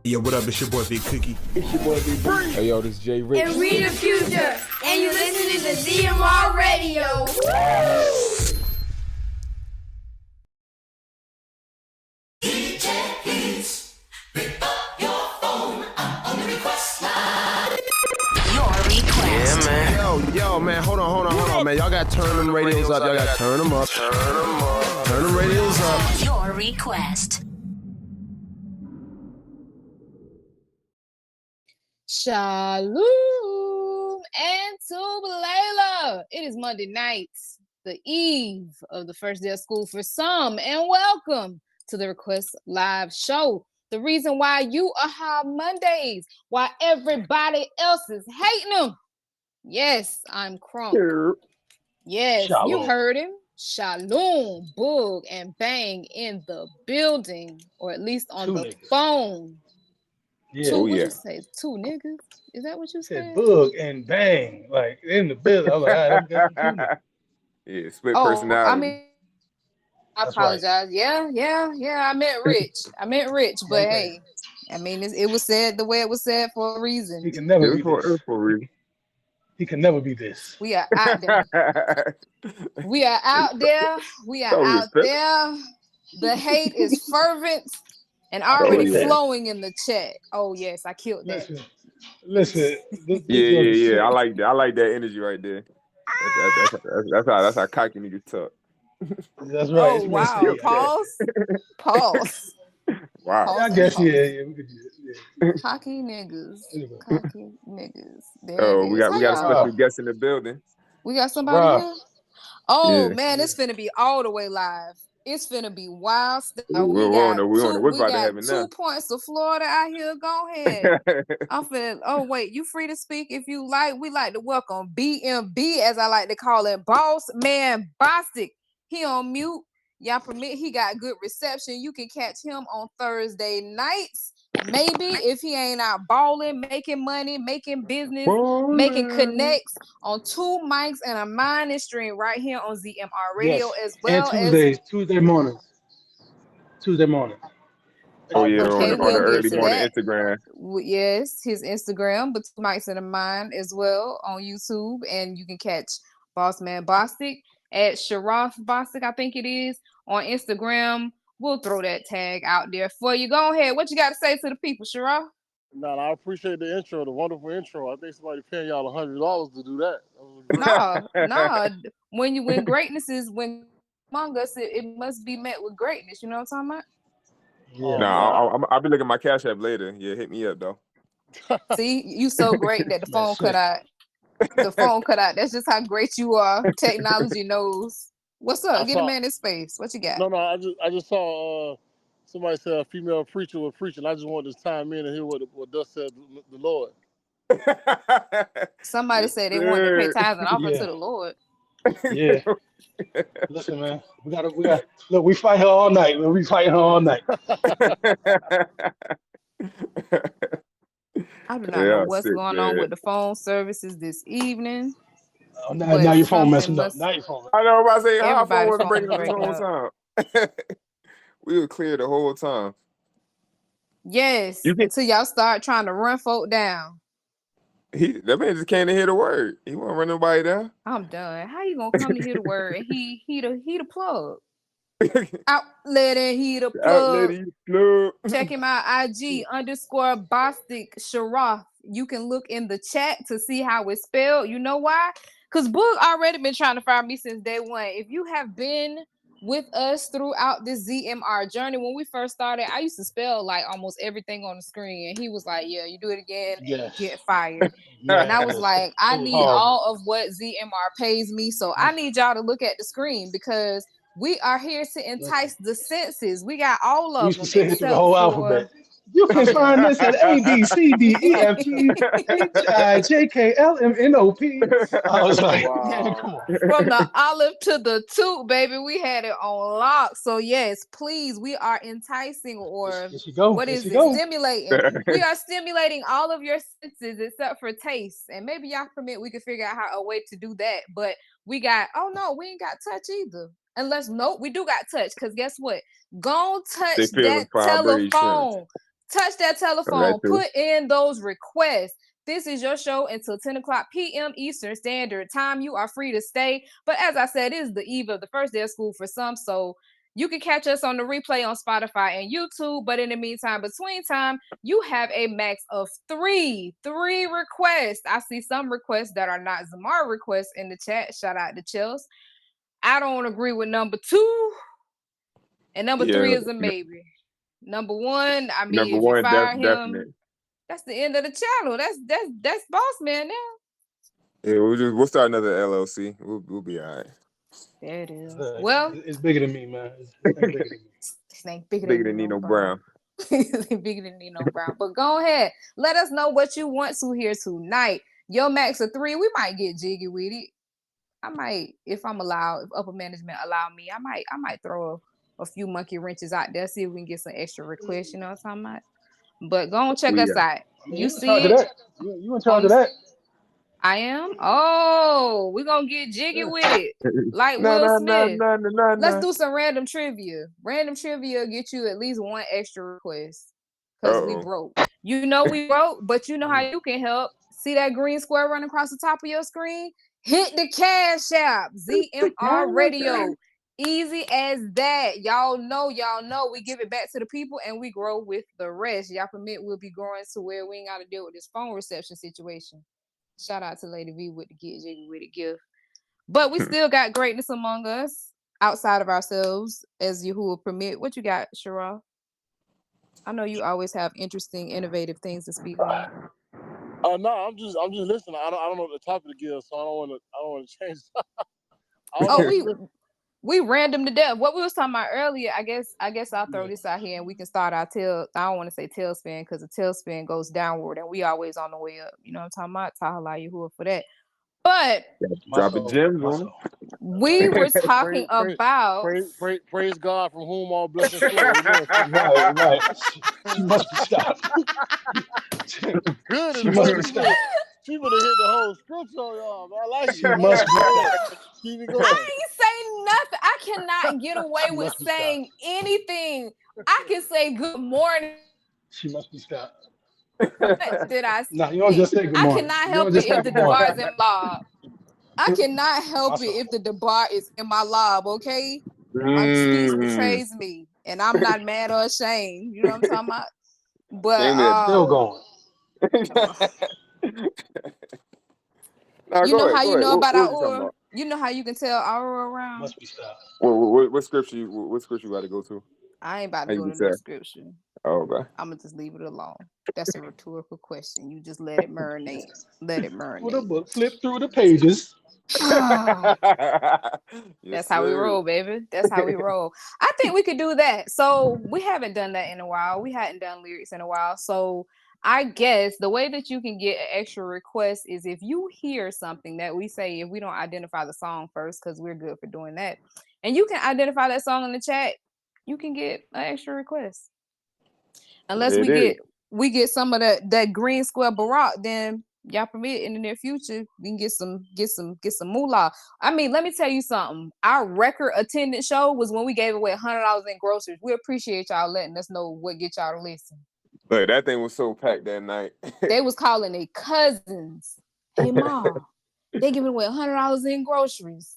Yeah, what up? It's your boy Big Cookie. It's your boy Big Bree. Hey, yo, this is Jay Rich. And we the future. And you listening to ZMR Radio. Yeah, man. Yo, man, hold on, man. Y'all gotta turn them radios up. Y'all gotta turn them up. Turn them radios up. Your request. Shalom and Tubalela. It is Monday night, the eve of the first day of school for some, and welcome to the Request Live Show. The reason why you are hard Mondays, why everybody else is hating them. Yes, I'm Crunk. Yes, Shalom. You heard him. Shalom, Boog, and Bang in the building, or at least on the phone. Yeah. What you say? Two niggas? Is that what you said? Boog and Bang, like in the building. I was like, all right, that's two. Yeah, split personality. I mean, I apologize. Right. Yeah. I meant rich, but okay. Hey, I mean, it was said the way it was said for a reason. He can never be this. For a reason. He can never be this. We are out there. We are out there. The hate is fervent and already flowing in the chat. Oh yes, I killed that. Listen. Yeah. I like that. I like that energy right there. That's how cocky niggas talk. That's right. Oh wow. Pause. Wow. Pause. I guess we could do it. Yeah. Cocky niggas. We got a special guest in the building. We got somebody here. Oh yeah. Man, it's finna be all the way live. It's finna be wild. We're on the 2 points of Florida out here. Go ahead. I'm finna. Oh wait, you free to speak if you like. We like to welcome BMB, as I like to call it, Boss Man Bostic. He on mute. Y'all permit. He got good reception. You can catch him on Thursday nights. Maybe if he ain't out balling, making money, making business, making connects on 2 mics and a mining stream right here on ZMR Radio, as well as Tuesday morning. Oh yeah, on the early morning Instagram. Yes, his Instagram, but 2 mics and a mine as well on YouTube, and you can catch Boss Man Bostic at Sharaf Bostic, I think it is, on Instagram. We'll throw that tag out there for you. Go ahead. What you got to say to the people, Sharaf? No, I appreciate the intro, the wonderful intro. I think somebody paying y'all $100 to do that. No. When greatness is when among us, it must be met with greatness. You know what I'm talking about? Yeah. I'll be looking at my Cash App later. Yeah, hit me up though. See, you so great that the phone cut out. The phone cut out. That's just how great you are. Technology knows. What's up? Get a man in space. What you got? No. I just saw somebody said a female preacher was preaching. I just wanted to chime in and hear what thus said the Lord. Somebody said they wanted to pay tithes and offering to the Lord. Yeah. Listen, man. We got. Look, we fight her all night. We fight her all night. I do not know what's going on with the phone services this evening. Oh, now your phone messing up. Now your phone. I know what I say. Our phone wasn't breaking up the whole time. We were clear the whole time. Yes. Until y'all start trying to run folk down. That man just came to hear the word. He won't run nobody down. I'm done. How you gonna come to hear the word and he the plug? Outlet and he the plug. Check him out. IG _ Bostic Sharaf. You can look in the chat to see how it's spelled. You know why? Because Boog already been trying to find me since day one. If you have been with us throughout this ZMR journey, when we first started, I used to spell like almost everything on the screen. And he was like, yeah, you do it again and get fired. And I was like, I need all of what ZMR pays me. So I need y'all to look at the screen because we are here to entice the senses. We got all of them. Except the whole alphabet. You can find this at ABCDEFGHIJKLMNOP. I was like, man, come on. From the olive to the toot, baby, we had it on lock. So yes, please, we are enticing stimulating. We are stimulating all of your senses except for taste. And maybe y'all permit we can figure out a way to do that. But we got, we ain't got touch either. Unless, we do got touch. Because guess what? Go touch that telephone. Touch that telephone. Put in those requests. This is your show until 10 o'clock p.m. Eastern Standard Time. You are free to stay. But as I said, it is the eve of the first day of school for some. So you can catch us on the replay on Spotify and YouTube. But in the meantime, between time, you have a max of three requests. I see some requests that are not Zamar requests in the chat. Shout out to Chills. I don't agree with number 2. And number 3 is a maybe. Number 1, I mean, if you fire him, definite. That's the end of the channel. That's boss man now. Yeah, we'll start another LLC. We'll be all right. There it is. Well, it's bigger than me, man. It's bigger than me. This ain't bigger than Nino Brown. Bigger than Nino Brown. But go ahead. Let us know what you want to hear tonight. Your max of 3, we might get jiggy with it. I might, if I'm allowed, if upper management allow me, I might throw a few monkey wrenches out there, see if we can get some extra requests, you know what I'm talking about? But go and check us out. You see it? You in charge of that? I am? Oh, we're going to get jiggy with it. Like Will Smith. Let's do some random trivia. Random trivia get you at least 1 extra request. Because we broke. You know we broke, but you know how you can help. See that green square running across the top of your screen? Hit the cash app. ZMR Radio. Easy as that. Y'all know. We give it back to the people and we grow with the rest. Y'all permit we'll be growing to where we ain't got to deal with this phone reception situation. Shout out to Lady V with the Get Jiggy with the gift. But we still got greatness among us outside of ourselves, as Yahuwah permit. What you got, Shara? I know you always have interesting, innovative things to speak on. No, I'm just listening. I don't know what the topic to give, so I don't want to change. We random to death. What we was talking about earlier, I guess I'll throw this out here and we can start our I don't want to say tailspin because the tailspin goes downward and we always on the way up. You know what I'm talking about? Tahala Yahuwah for that. But dropping gems on. We were talking about praise God from whom all blessings flow. Right. She must be stopped. Good. She must be stopped. She would have hit the whole scripture on y'all. I like it. She must be stopped. Keep it going. I ain't say nothing. I cannot get away with saying anything. I can say good morning. She must be stopped. What did I say? No, you don't just say good morning. I cannot help it if the debar is in lob. I cannot help it if the debar is in my lob, okay? My speech betrays me, and I'm not mad or ashamed. You know what I'm talking about? But still going. You know how you know about our You know how you can tell our around? Must be stopped. What scripture you about to go to? I ain't about to go to no scripture. Oh, okay. I'm gonna just leave it alone. That's a rhetorical question. You just let it marinate. Let it marinate. With a book, flip through the pages. That's how we roll, baby. That's how we roll. I think we could do that. So we haven't done that in a while. We hadn't done lyrics in a while. So I guess the way that you can get an extra request is if you hear something that we say, if we don't identify the song first, because we're good for doing that, and you can identify that song in the chat, you can get an extra request. Unless we get some of that green square Barack, then y'all permit in the near future we can get some moolah. I mean, let me tell you something. Our record attendance show was when we gave away $100 in groceries. We appreciate y'all letting us know what get y'all to listen. But that thing was so packed that night. They was calling their cousins. Hey mom, they giving away $100 in groceries.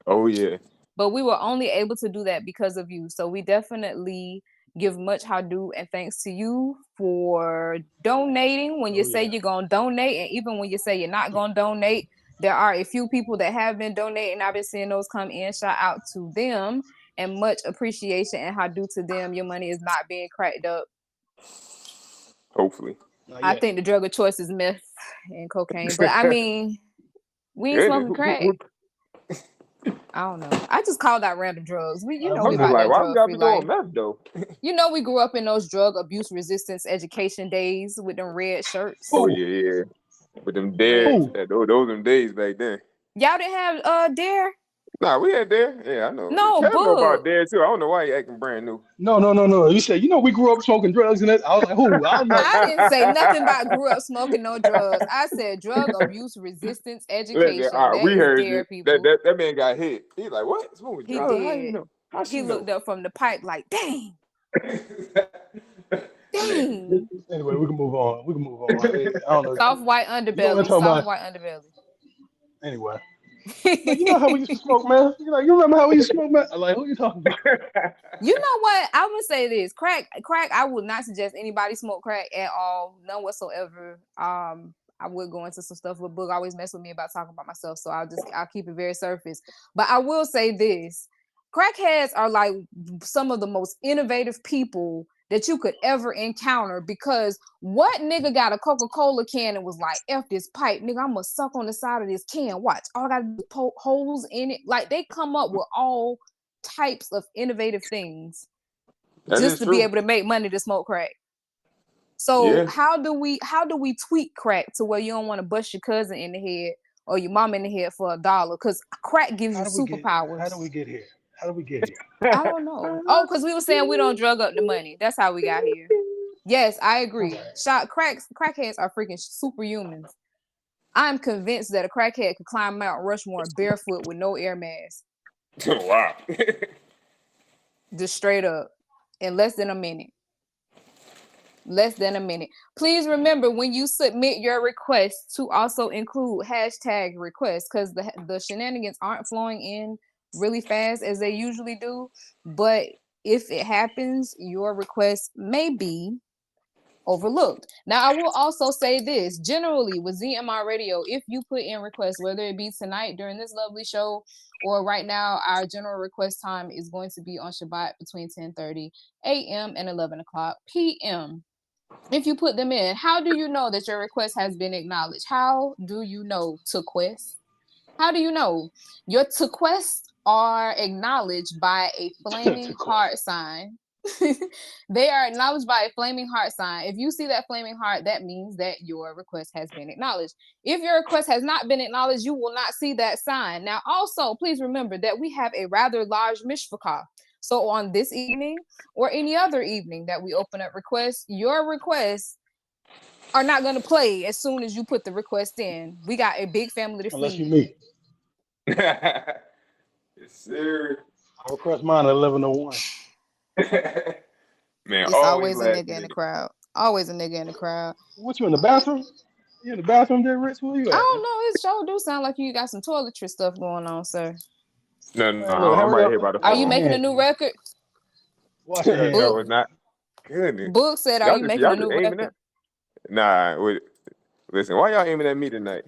Oh yeah. But we were only able to do that because of you. So we definitely give much ado and thanks to you for donating when you say you're going to donate. And even when you say you're not going to donate, there are a few people that have been donating. I've been seeing those come in. Shout out to them and much appreciation and how due to them your money is not being cracked up. Hopefully. I think the drug of choice is meth and cocaine. But I mean, we ain't smoking crack. I don't know. I just called out random drugs. We about that drug-free life. Meth, though? You know, we grew up in those drug abuse resistance education days with them red shirts. Oh yeah. With them dares. Those them days back then. Y'all didn't have dare? Nah, we had dare. Yeah, I know. No, Kev know about dare too. I don't know why he acting brand new. No. You said, we grew up smoking drugs and that. I was like, who? I didn't say nothing about grew up smoking no drugs. I said drug abuse resistance education. We heard you. People. That man got hit. He's like, what? Smoking drugs? He did. He looked up from the pipe like, dang. Dang. Anyway, we can move on. We can move on. I don't know. Soft white You know what I'm underbelly. talking Soft about? white underbelly. Anyway. Like, you know how we used to smoke, man? You remember how we used to smoke, man? Like, who you talking about? You know what? I would say this. Crack, I would not suggest anybody smoke crack at all. None whatsoever. I would go into some stuff with Boog always mess with me about talking about myself. So I'll keep it very surface. But I will say this. Crackheads are like some of the most innovative people that you could ever encounter, because what nigga got a Coca-Cola can and was like, F this pipe, nigga, I'm gonna suck on the side of this can. Watch, all I gotta do is poke holes in it. Like, they come up with all types of innovative things That just is to be true. able to make money to smoke crack. So Yeah. how do we tweak crack to where you don't want to bust your cousin in the head or your mom in the head for $1? Because crack gives you How do superpowers. we get here? How do we get here? I don't know. Oh, because we were saying we don't drug up the money. That's how we got here. Yes, I agree. Crackheads are freaking superhumans. I'm convinced that a crackhead could climb Mount Rushmore barefoot with no air mask. Wow. Just straight up. In less than a minute. Less than a minute. Please remember, when you submit your request, to also include hashtag request, because the shenanigans aren't flowing in really fast as they usually do. But if it happens, your request may be overlooked. Now, I will also say this. Generally, with ZMR Radio, if you put in requests, whether it be tonight during this lovely show or right now, our general request time is going to be on Shabbat between 10:30 a.m. and 11 o'clock p.m. If you put them in, how do you know that your request has been acknowledged? How do you know, Tuquest? How do you know? Your Tuquests are acknowledged by a flaming heart sign. They are acknowledged by a flaming heart sign. If you see that flaming heart, that means that your request has been acknowledged. If your request has not been acknowledged, you will not see that sign. Now, also, please remember that we have a rather large mishpachah. So on this evening or any other evening that we open up requests, your requests are not going to play as soon as you put the request in. We got a big family to Unless you feed. meet. Yes, sir. I request mine at 11:01. Man, It's always always a last nigga in the minute. crowd. Always a nigga in the crowd. What, you in the bathroom? You in the bathroom there, Rich? Where you I at? don't know. It sure do sound like you got some toiletry stuff going on, sir. No, Man, look, I'm hurry right up. here by the Are you phone. making a Hands, new man. record? Wash your hands. No, Book it's not. Goodness. Book said, "Are you making a Y'all new just aiming record?" at? Nah, wait. Listen, why y'all aiming at me tonight?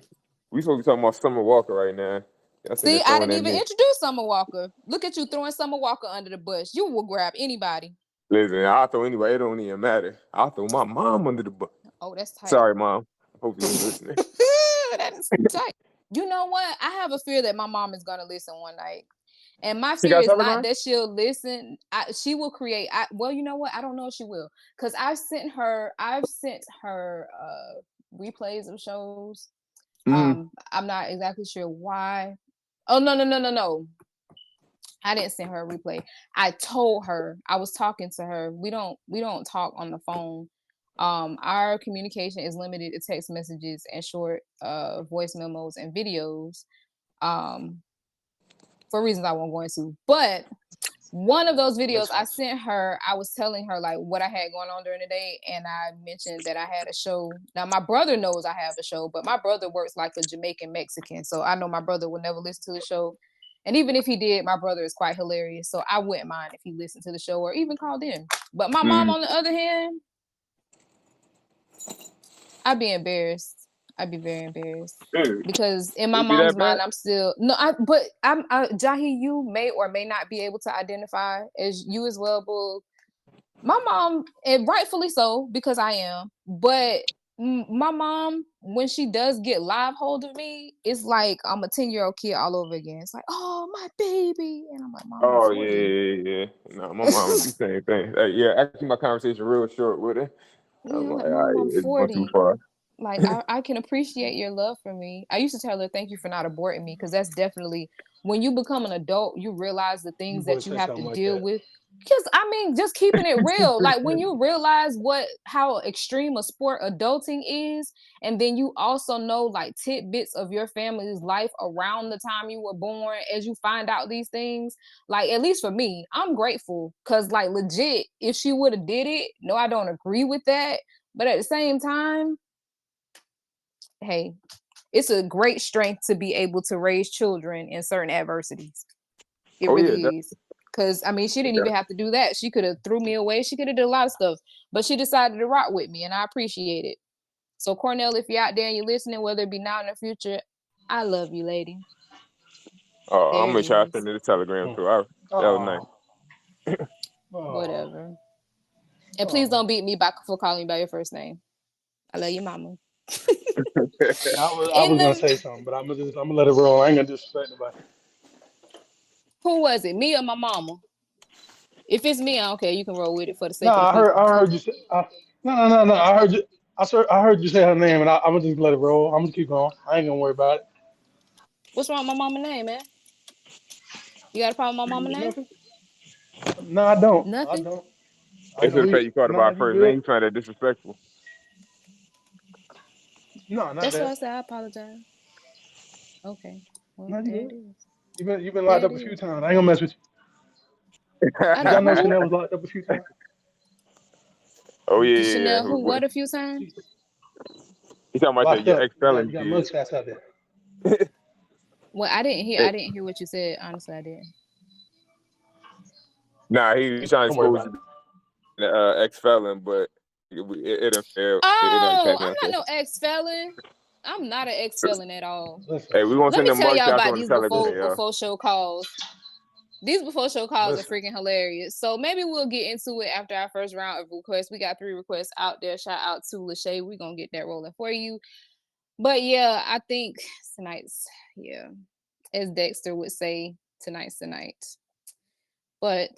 We supposed to be talking about Summer Walker right now. Y'all sitting See, there I throwing didn't at even me. introduce Summer Walker. Look at you throwing Summer Walker under the bus. You will grab anybody. Listen, I'll throw anybody. It don't even matter. I'll throw my mom under the bus. Oh, that's tight. Sorry, Mom. Hope you ain't listening. That is tight. You know what? I have a fear that my mom is gonna listen one night, and my She fear got is not Telegram? that she'll listen. She will create. Well, you know what? I don't know if she will, because I've sent her replays of shows. Mm-hmm. I'm not exactly sure why. Oh, no. I didn't send her a replay. I told her, I was talking to her. We don't talk on the phone. Our communication is limited to text messages and short voice memos and videos. For reasons I won't go into. But one of those videos I sent her, I was telling her like what I had going on during the day, and I mentioned that I had a show. Now my brother knows I have a show, but my brother works like a Jamaican Mexican, so I know my brother would never listen to the show. And even if he did, my brother is quite hilarious, so I wouldn't mind if he listened to the show or even called in. But my mom, on the other hand, I'd be embarrassed. I'd be very embarrassed. Because in my It be mom's that mind, bad? I'm still Jahi, you may or may not be able to identify as you as well, Bull. My mom, and rightfully so, because I am, but my mom, when she does get live hold of me, it's like I'm a 10-year-old kid all over again. It's like, oh, my baby. And I'm like, Mom, I'm Oh, 40. yeah. No, my mom do the same thing. Yeah, actually, my conversation real short with her. I'm Yeah, like, like, all right, Mom, I'm it's going too 40. far. Like, I can appreciate your love for me. I used to tell her, thank you for not aborting me, because that's definitely, when you become an adult, you realize the You things would that you say have to something like deal that. with. Because I mean, just keeping it real. Like when you realize how extreme a sport adulting is, and then you also know like tidbits of your family's life around the time you were born, as you find out these things. Like at least for me, I'm grateful because like legit, if she would have did it, no, I don't agree with that. But at the same time, hey, it's a great strength to be able to raise children in certain adversities. It Oh yeah, really is. Because I mean, she didn't even have to do that. She could have threw me away. She could have did a lot of stuff, but she decided to rock with me, and I appreciate it. So Cornell, if you're out there and you're listening, whether it be now or in the future, I love you, lady. I'm There it gonna try to is. send it a telegram Oh, too. That was nice. Whatever. And please oh. don't beat me back for calling me by your first name. I love you, mama. I In was gonna the say something, but I'm gonna let it roll. I ain't gonna disrespect nobody. Who was it? Me or my mama? If it's me, I don't care. You can roll with it for the No, sake of the people. I heard you say. No. I heard you. I heard you say her name, and I'm gonna just let it roll. I'm gonna keep going. I ain't gonna worry about it. What's wrong with my mama name, man? You got a problem with my mama name? Nothing. No, I don't. I Nothing. don't. I It's know the fact you. you called Nah, about you first name. good. You find that disrespectful. No, not That's why I that. said I apologize. Okay. Well, No, you there it good. is. You've been locked There it up a few is. times. I ain't gonna mess with you. I Did y'all done know who? Chanel was locked up a few times? Oh The yeah. Chanel who? What a few times? She's You talking about locked your up. ex You felon got kid? mugshots out there. Well, I didn't hear. Hey, I didn't hear what you said. Honestly, I didn't. nah, he trying to Don't worry expose about you it. to the ex felon, but it done failed. It done Oh, came I'm out. not no ex felon. I'm not an ex felon at all. Listen, Hey, we gonna Let send me them tell y'all mugshots about on the these telegram, y'all. before show calls. These before show calls are listen. freaking hilarious. So maybe we'll get into it after our first round of requests. We got 3 requests out there. Shout out to Lachey. We're gonna get that rolling for you. But yeah, I think tonight's as Dexter would say, tonight's the night. But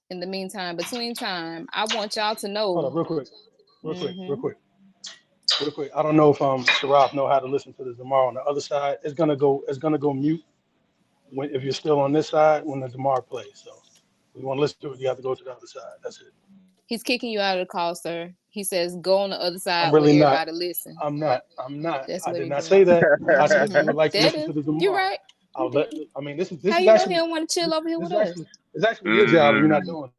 in the meantime, between time, I want y'all to Hold know. up, real quick, real quick, real Mm-hmm. quick, real quick. I don't know if Sharaf know how to listen to this Zamar on the other side. It's gonna go mute when if you're still on this side when the Zamar plays. So if you want to listen to it, you have to go to the other side. That's it. He's kicking you out of the call, sir. He says go on the other I'm side where really not. everybody listen. I'm not. I'm not. That's I what did he's not doing. say that. I said if you Mm-hmm. would like to That listen is. to the You're Zamar, right. You I'll let. did. I mean, this How is you know he actually don't want to chill over here this with is us? actually it's actually your job and you're not Mm, doing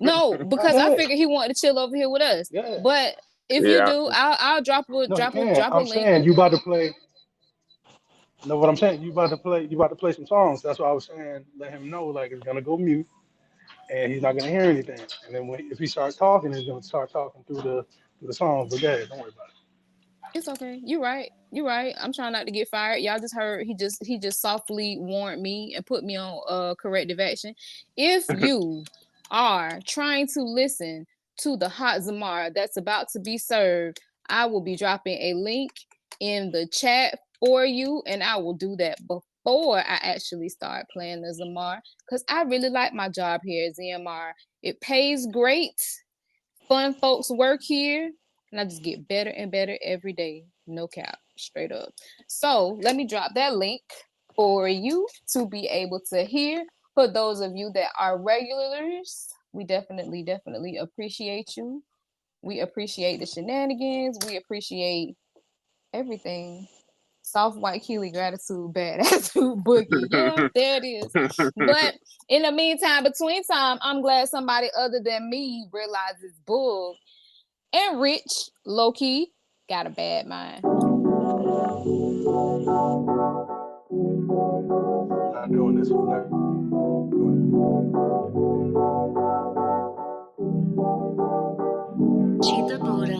No, it. because I Yeah, figured he wanted to chill over here with us. yeah. But if you yeah. do, I'll drop a No, you drop a can. drop a I'm link. saying you about to play. Know what I'm saying? You about to play. You about to play some songs. That's why I was saying. Let him know like it's gonna go mute and he's not gonna hear anything. And then if he starts talking, he's gonna start talking through the songs. But yeah, don't worry about it. It's okay. You're right. You're right. I'm trying not to get fired. Y'all just heard he just softly warned me and put me on corrective action. If you are trying to listen to the hot Zamar that's about to be served, I will be dropping a link in the chat for you, and I will do that before I actually start playing the Zamar because I really like my job here at ZMR. It pays great. Fun folks work here, and I just get better and better every day. No cap, straight up. So let me drop that link for you to be able to hear. For those of you that are regulars, we definitely appreciate you. We appreciate the shenanigans. We appreciate everything. Soft white Keely gratitude, bad attitude boogie. Yeah, there it is. But in the meantime, between time, I'm glad somebody other than me realizes bull and Rich, low key, got a bad mind. We're not doing this. We're not doing Cheetah Buddha.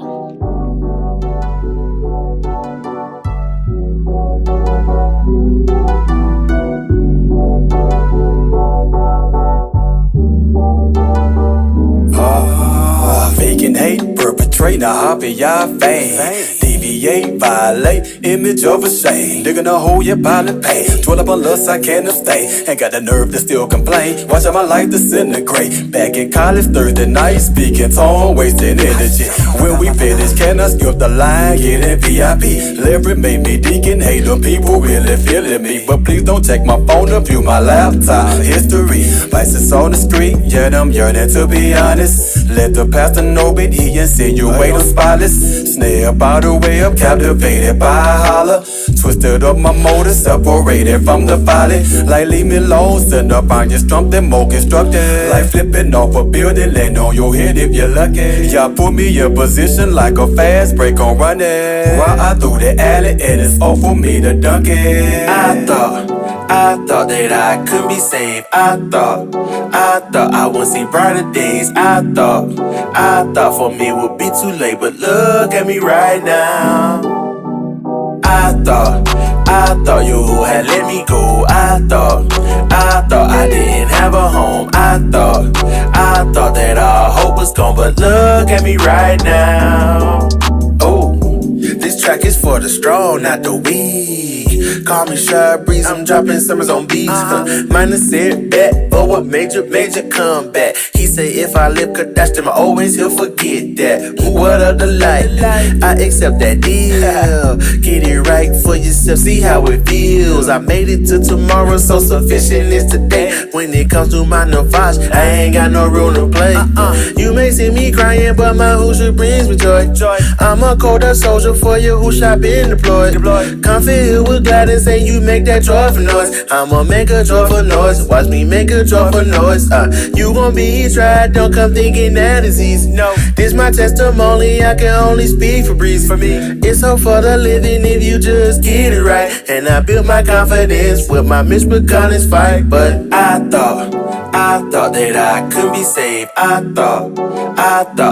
Faking hate, perpetrating a hobby, y'all fame. Deep deviate, violate, image of a shame. Digging a hole, you probably pay. Dwell up on lust, I can't stay. Ain't got the nerve to still complain. Watching my life disintegrate. Back in college Thursday night, speaking tone, wasting energy. When we finish, can I skip the line? Getting VIP. Lyric made me deacon, hate them people really feeling me. But please don't take my phone to view my laptop history. Vices on the street, yet I'm yearning to be honest. Let the pastor know, but he insinuate I'm spotless. Snare by the way up, captivated by a holler. Twisted up my motor, separated from the folly. Like leave me alone, sitting up on your stump, then more constructed. Like flipping off a building, land on your head if you're lucky. Y'all put me in position like a fast break on running. While I through the alley, and it's all for me to dunk it. I thought that I could be saved. I thought I would see brighter days. I thought for me would be too late, but look at me right now. I thought you had let me go. I thought I didn't have a home. I thought that our hope was gone, but look at me right now. Oh, this track is for the strong, not the weak. Call me Shy Breeze, I'm dropping summers on beats. Mine is setback, but what major comeback. He say if I live Q'dash Zamar, always he'll forget that. What of the light? I accept that deal. Get it right for yourself, see how it feels. I made it to tomorrow, so sufficient is today. When it comes to my navage, I ain't got no room to play. You may see me crying, but my Hoosier brings me joy. I'm a colder soldier for you who shot been deployed. Come feel with gladness and you make that joyful noise. I'ma make a joyful noise, watch me make a joyful noise. You gon' be tried, don't come thinking that is easy. No, this my testimony, I can only speak for breezy. For me, it's hope for the living if you just get it right. And I built my confidence with my Mitch McConnell's fight. But I thought that I could be saved. I thought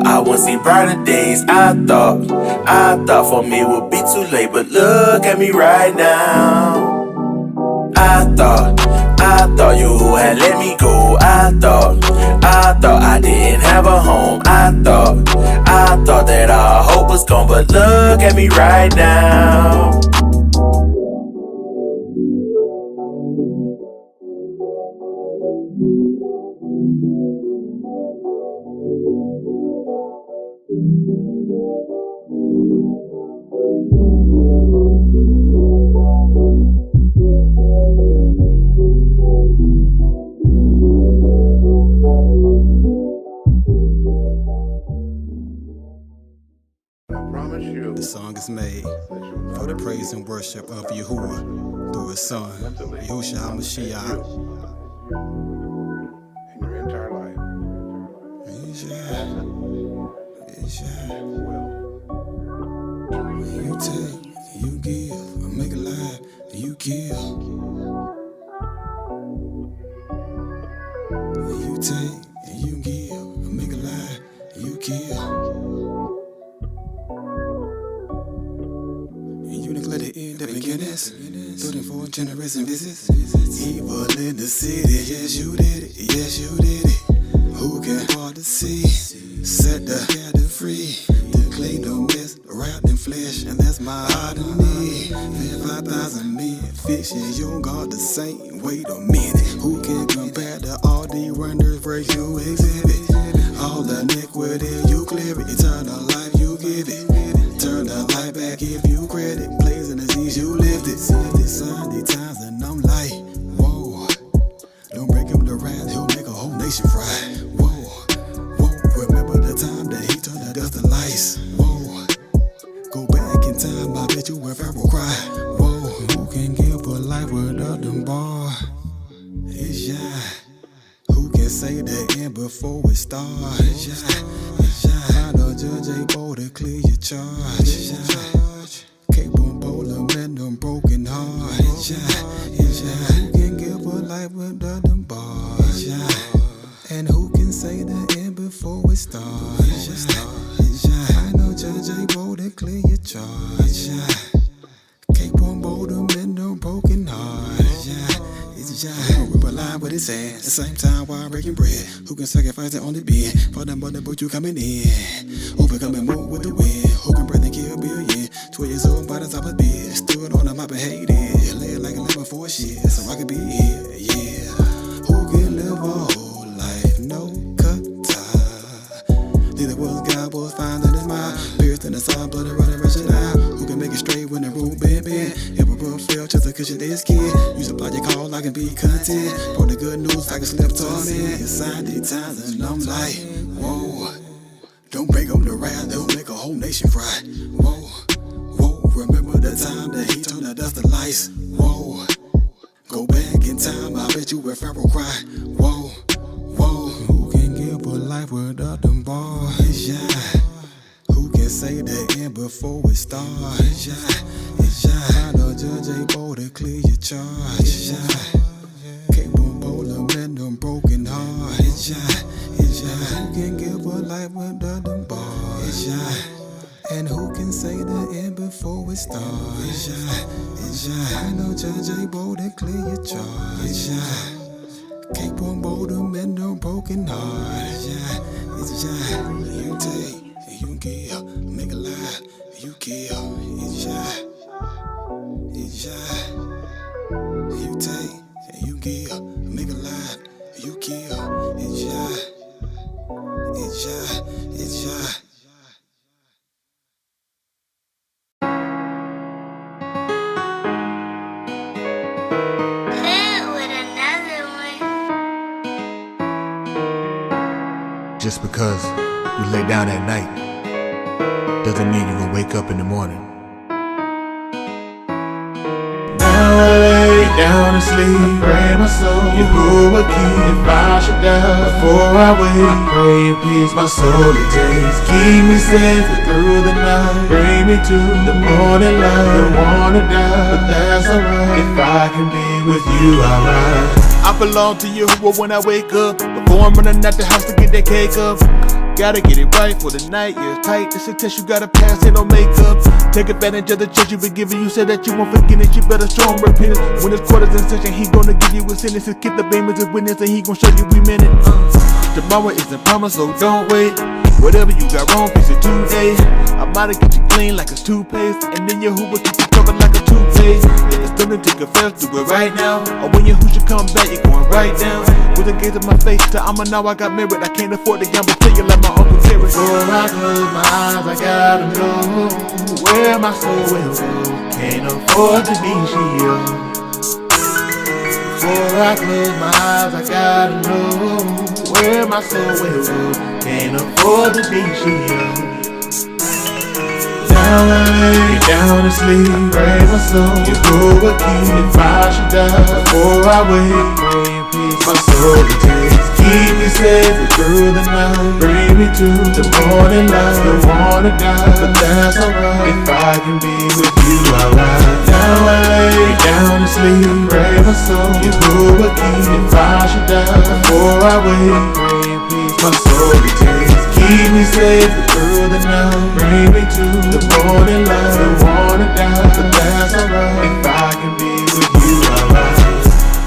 I would see brighter days. I thought for me would be too late, but look at me right now. I thought you had let me go. I thought I didn't have a home. I thought that our hope was gone, but look at me right now. The song is made for the praise and worship of Yahuwah through his son, Yahushua HaMashiach. In your entire life. You take, you give, make alive, you kill. You take, you give, make alive, you kill. You neglect the end of beginnings, 34 generation visits. Evil in the city, yes you did it, yes you did it. Who can hard to see? Set the captive free, to clean the mess, wrapped in flesh, and that's my heart and me. 5,000 men, fishing, you got the same. Wait a minute, who can compare to all the wonders where you exhibit? All the iniquity you clear it, eternal life you give it. Turn the light back if you credit, blazing disease you lived it. Sunday times and I'm like, whoa, don't break him to wrath, he'll make a whole nation fry. Remember the time that he turned the dust to lights. Whoa, go back in time, I bet you will ever cry. Whoa, who can give a life without them bar? It's Yah. Who can say the end before it starts? It's Yah. Final judge able to clear your charge. It's Yah. Capable of mending them broken heart. It's Yah. Who can give a life without them bars? It's Yah. And who can say the end before it starts? I know judge able to clear your charge. Capable to mend a broken heart. It's Jah. We rely with his hand. At the same time while breaking bread. Who can sacrifice their only being for the mother but you coming in? Overcoming more with the wind. Who can breathe and kill a billion? 12 time, blood and running, rushing out. Who can make it straight when the room bend? If a roof fell just a cushion this kid. You supply your call, I can be content. For the good news, I can slip torment. Inside these times, and I'm like, whoa. Don't bring up the wrath, they'll make a whole nation cry. Whoa, whoa, remember the time that he turned the dust to lights. Whoa, go back in time, I bet you a pharaoh cry. Whoa, whoa, who can give a life without them bars? Yeah, who can say the end before it starts? Yeah, it's yeah, the judge able to clear your charge. It's yeah, capable of mend them broken hearts. It's yeah. Who can give a life without them bars? It's yeah. And who can say the end before it starts? It's yeah. It's yeah. I know judge able to clear your charge. It's yeah. Capable to mend them broken hearts. It's yeah. It's yeah. You take, you give, make a lie, you kill. It's yeah. It's yeah. You take, you give, make a lie, you kill. It's yeah. It's ya, it's ya. Just because you lay down at night doesn't mean you're gonna wake up in the morning. Now I lay down to sleep, pray my soul, you who will keep. If I should die before I wake, I pray in peace my soul it takes. Keep me safe through the night, bring me to the morning light. Don't wanna die, but that's alright. If I can be with you, alright. I belong to Yahuwah when I wake up, before I'm running out the house to get that cake up. Gotta get it right for the night, yeah, tight. This a test you gotta pass, ain't no makeup. Take advantage of the church you been giving. You said that you won't forget it, you better show him repentance. When his quarters in session, he gonna give you a sentence. Keep the beam as a witness and he gon' show you we meant it. Tomorrow isn't promised, so don't wait. Whatever you got wrong, fix it today. I'm out to get you clean like it's toothpaste, and then Yahuwah keep you talking like a toothpaste. It's time to take a fast, do it right now. Or when Yahuwah should come back, you're going right down. With the gaze of my face, till I'm now I got married. I can't afford to gamble, tell you like my Uncle Terry. Before I close my eyes, I gotta know where my soul will go. Can't afford to be here. Before I close my eyes, I gotta know where my soul will go. Can't afford to be here. Now I lay down to sleep, pray my soul, you go a keep. If I should die before I wake, pray in peace my soul it takes. Keep me safe through the night, bring me to the morning light. Don't wanna die, but that's alright. If I can be with you, alright. Now I lay down to sleep, pray my soul, you go a keep. If I should die before I wake, pray in peace my soul it takes. Keep me safe through the night, bring me to the morning light. Don't wanna die, but that's alright. If I can be with you, alright.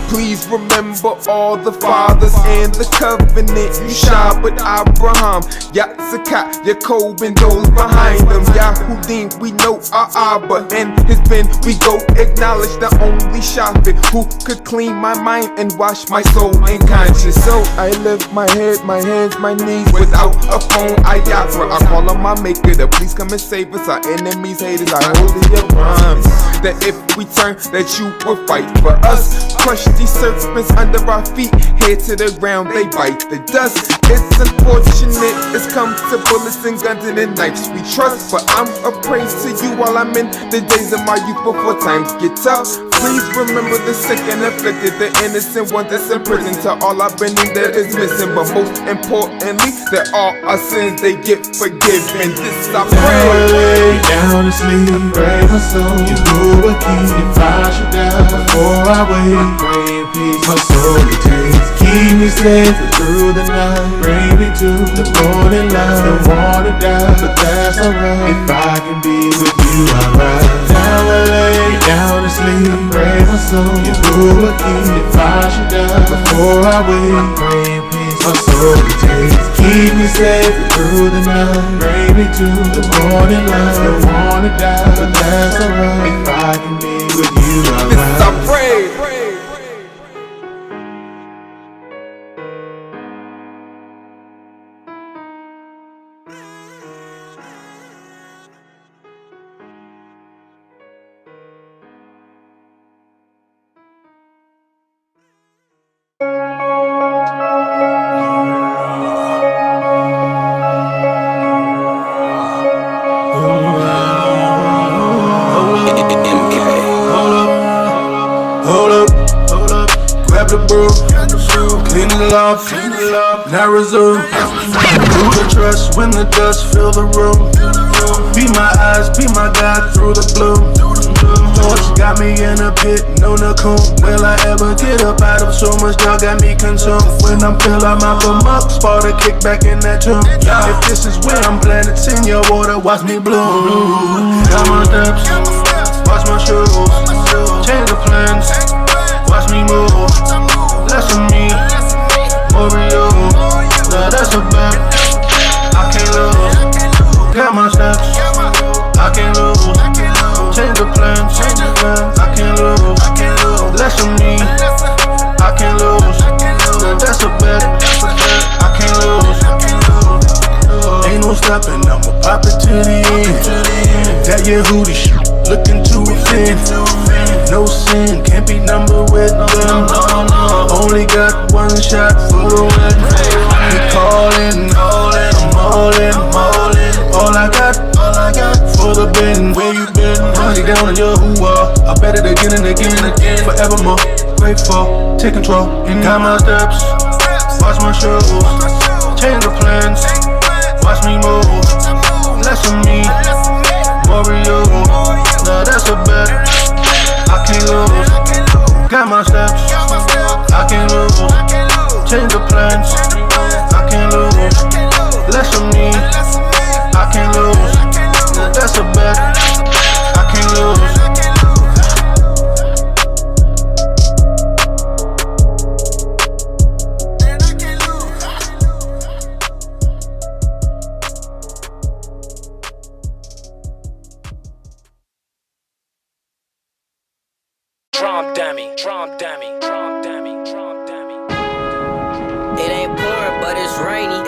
Please remember all the fathers and the covenant you shot with Abraham, Yitzchak, Jacob, and those behind them. Yahudim, we know our Abba, and his ben we go acknowledge the only Shafit who could clean my mind and wash my soul and conscience. So I lift my head, my hands, my knees. Without a phone, I Yahweh. I call on my maker to please come and save us. Our enemies, haters, I hold your promise that if we turn, that you will fight for us. Crush these serpents under our feet, head to the ground, they bite the dust. It's unfortunate, it's come to bullets and guns and the knives we trust. But I'm a praise to you while I'm in the days of my youth before times get tough. Please remember the sick and afflicted, the innocent ones that's in prison. To all our bending that is missing, but most importantly, that all our sins they get forgiven. This I pray. Now I lay down to sleep, pray my soul, you go a keep. If I should die before I wake, pray in peace my soul it takes. Keep me safe through the night, bring me to the morning light. Don't wanna die, but that's alright. If I can be with you, alright. Now I lay down to sleep, pray my soul, you go a keep. If I should die before I wake, pray in peace my soul it takes. Keep me safe through the night, bring me to the morning light. Don't wanna die, but that's alright. If I can be with you, alright. This I pray. off, not resume. Through the trust when the dust fill the room. Be my eyes, be my guide through the blue. Thoughts got me in a pit, no cocoon. Will I ever get up out of so much doubt got me consumed? When I'm filled, I mop them up, spot a kick back in that tomb. If this is where I'm planted, in your water, watch me bloom. Got my steps, watch my shoes, change the plans, watch me move. Less of me, more of you. Now that's a bet, I can't lose. Got my steps, I can't lose. Change the plans, I can't lose. Less of me, I can't lose. Now that's a bet, I can't lose. Ain't no stopping, I'ma pop it to the end. That Yehudi shit, looking to offend. No sin, can't be numbered with them. Only got one shot for the win. He calling, I'm all in. All I got for the bin. Where you been? Money down on your hoo-ah. I bet it again and again. Forevermore, grateful, take control. Got my steps, watch my shoes, change the plans, watch me move. Less of me, more of you. Now that's a bet, I can't lose. Got my steps, I can't lose. Change the plans, I can't lose. Less of me, I can't lose. Now that's a bet, I can't lose. Drum dummy. It ain't pouring, but it's rainy.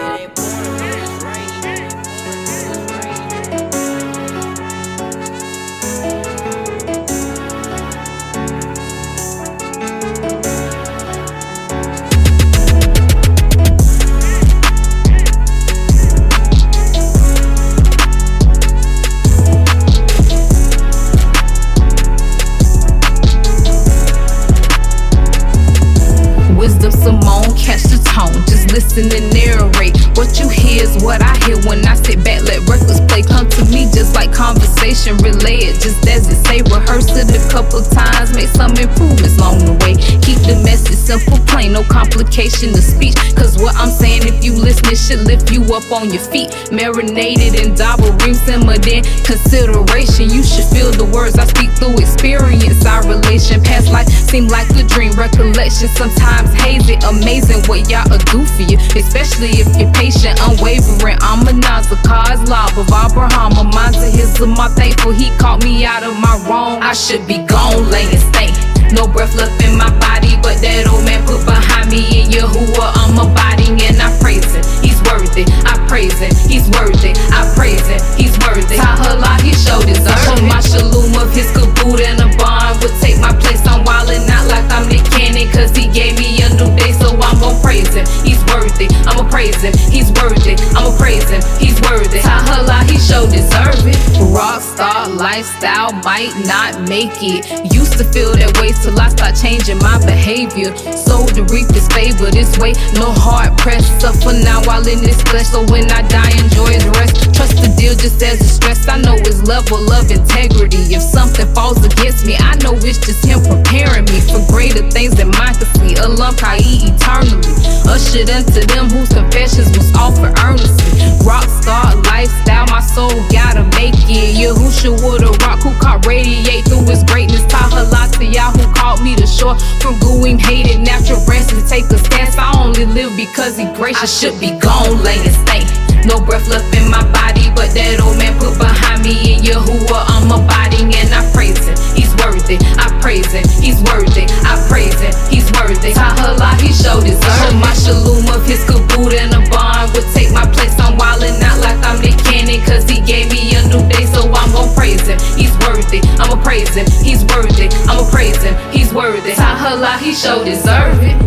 Listen and narrate. What you hear is what I hear when I sit back, let records play. Come to me just like conversation, relay it just as it say. Rehearse it a couple times, make some improvements along the way. Keep the message simple, plain, no complication of speech. Cause what I'm saying, if you listen, it should lift you up on your feet. Marinated in double ream, simmered in consideration. You should feel the words I speak through experience. Our relation, past life seem like a dream. Recollection sometimes hazy, amazing what y'all do for you, especially if you're patient, unwavering. I'm a Nazar, cause love of Abraham, a mind to his ZMR, thankful he caught me out of my wrong. I should be gone, laying stay. No breath left in my body, but that old man put behind me in Yahuwah. I'm abiding and I praise him. He's worthy. I praise him. He's worthy. I praise him. He's worthy. Tahala, he showed his earth. My shalom of his kaboot and a bond would take my place. I'm wildin' out like I'm Nick Cannon, cause he gave me a new day, so I'm gon' praise him. He's worthy. I'ma praise him. He's worthy. I'ma praise him. He's worthy. Tahala, he showed deserve it. Rockstar lifestyle might not make it. Used to feel that way till I start changing my behavior. So to reap his favor this way, no hard press. Suffer now while in this flesh, so when I die, enjoy his rest. Trust the deal just as a stress. I know his level of integrity. If something falls against me, I know it's just him preparing me for greater things than mine could see. A lump I eat eternally, ushered into them whose confessions was offered earnestly. Rockstar lifestyle, my soul gotta make it. Yahusha with a rock who caught radiate through his greatness. Tahala to y'all who called me to shore from gooing, hated natural ransom. Take a stance, I only live because he gracious. I should be gone, laying stay. No breath left in my body, but that old man put behind me in Yahuwah. I'm abiding and I praise him. He's worthy. I praise him. He's worthy. I praise him. He's worthy. Tahala, he showed his earth. My shalom of his kaboot and a bond would take my place. I'm wildin' out like I'm Nick Cannon, cause he gave me a new day, so I'm gon' praise him. He's worthy. I'ma praise him. He's worthy. I'ma praise him. He's worthy. Tahala, he showed deserve it.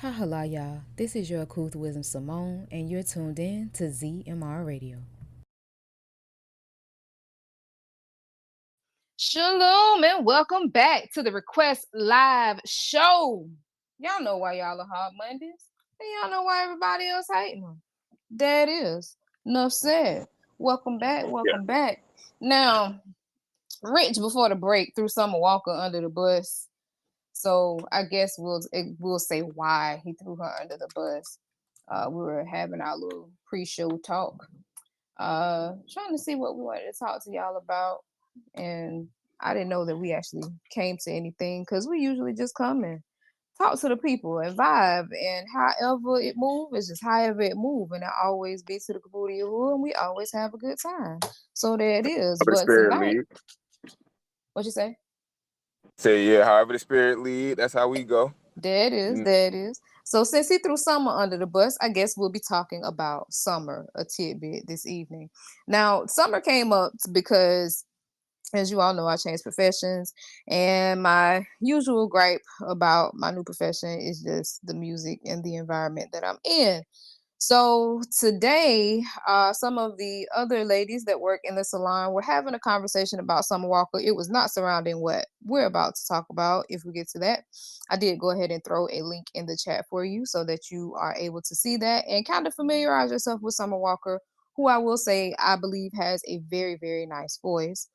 Hahala, y'all. This is your Akuth Wisdom Simone, and you're tuned in to ZMR Radio. Shalom and welcome back to the Request Live show. Y'all know why y'all are hot Mondays. And y'all know why everybody else hating them. That is. Enough said. Welcome back. Welcome back. Now, Rich before the break threw Summer Walker under the bus. So I guess we'll say why he threw her under the bus. We were having our little pre-show talk. Trying to see what we wanted to talk to y'all about. And I didn't know that we actually came to anything because we usually just come and talk to the people and vibe, and however it move is just however it move, and it always be to the booty of and we always have a good time. So there it is. But tonight, what you say? Say yeah, however the spirit lead, that's how we go. There it is. So since he threw Summer under the bus, I guess we'll be talking about Summer a tidbit this evening. Now, Summer came up because, as you all know, I changed professions, and my usual gripe about my new profession is just the music and the environment that I'm in. So today, some of the other ladies that work in the salon were having a conversation about Summer Walker. It was not surrounding what we're about to talk about. If we get to that, I did go ahead and throw a link in the chat for you so that you are able to see that and kind of familiarize yourself with Summer Walker, who I will say I believe has a very, very nice voice.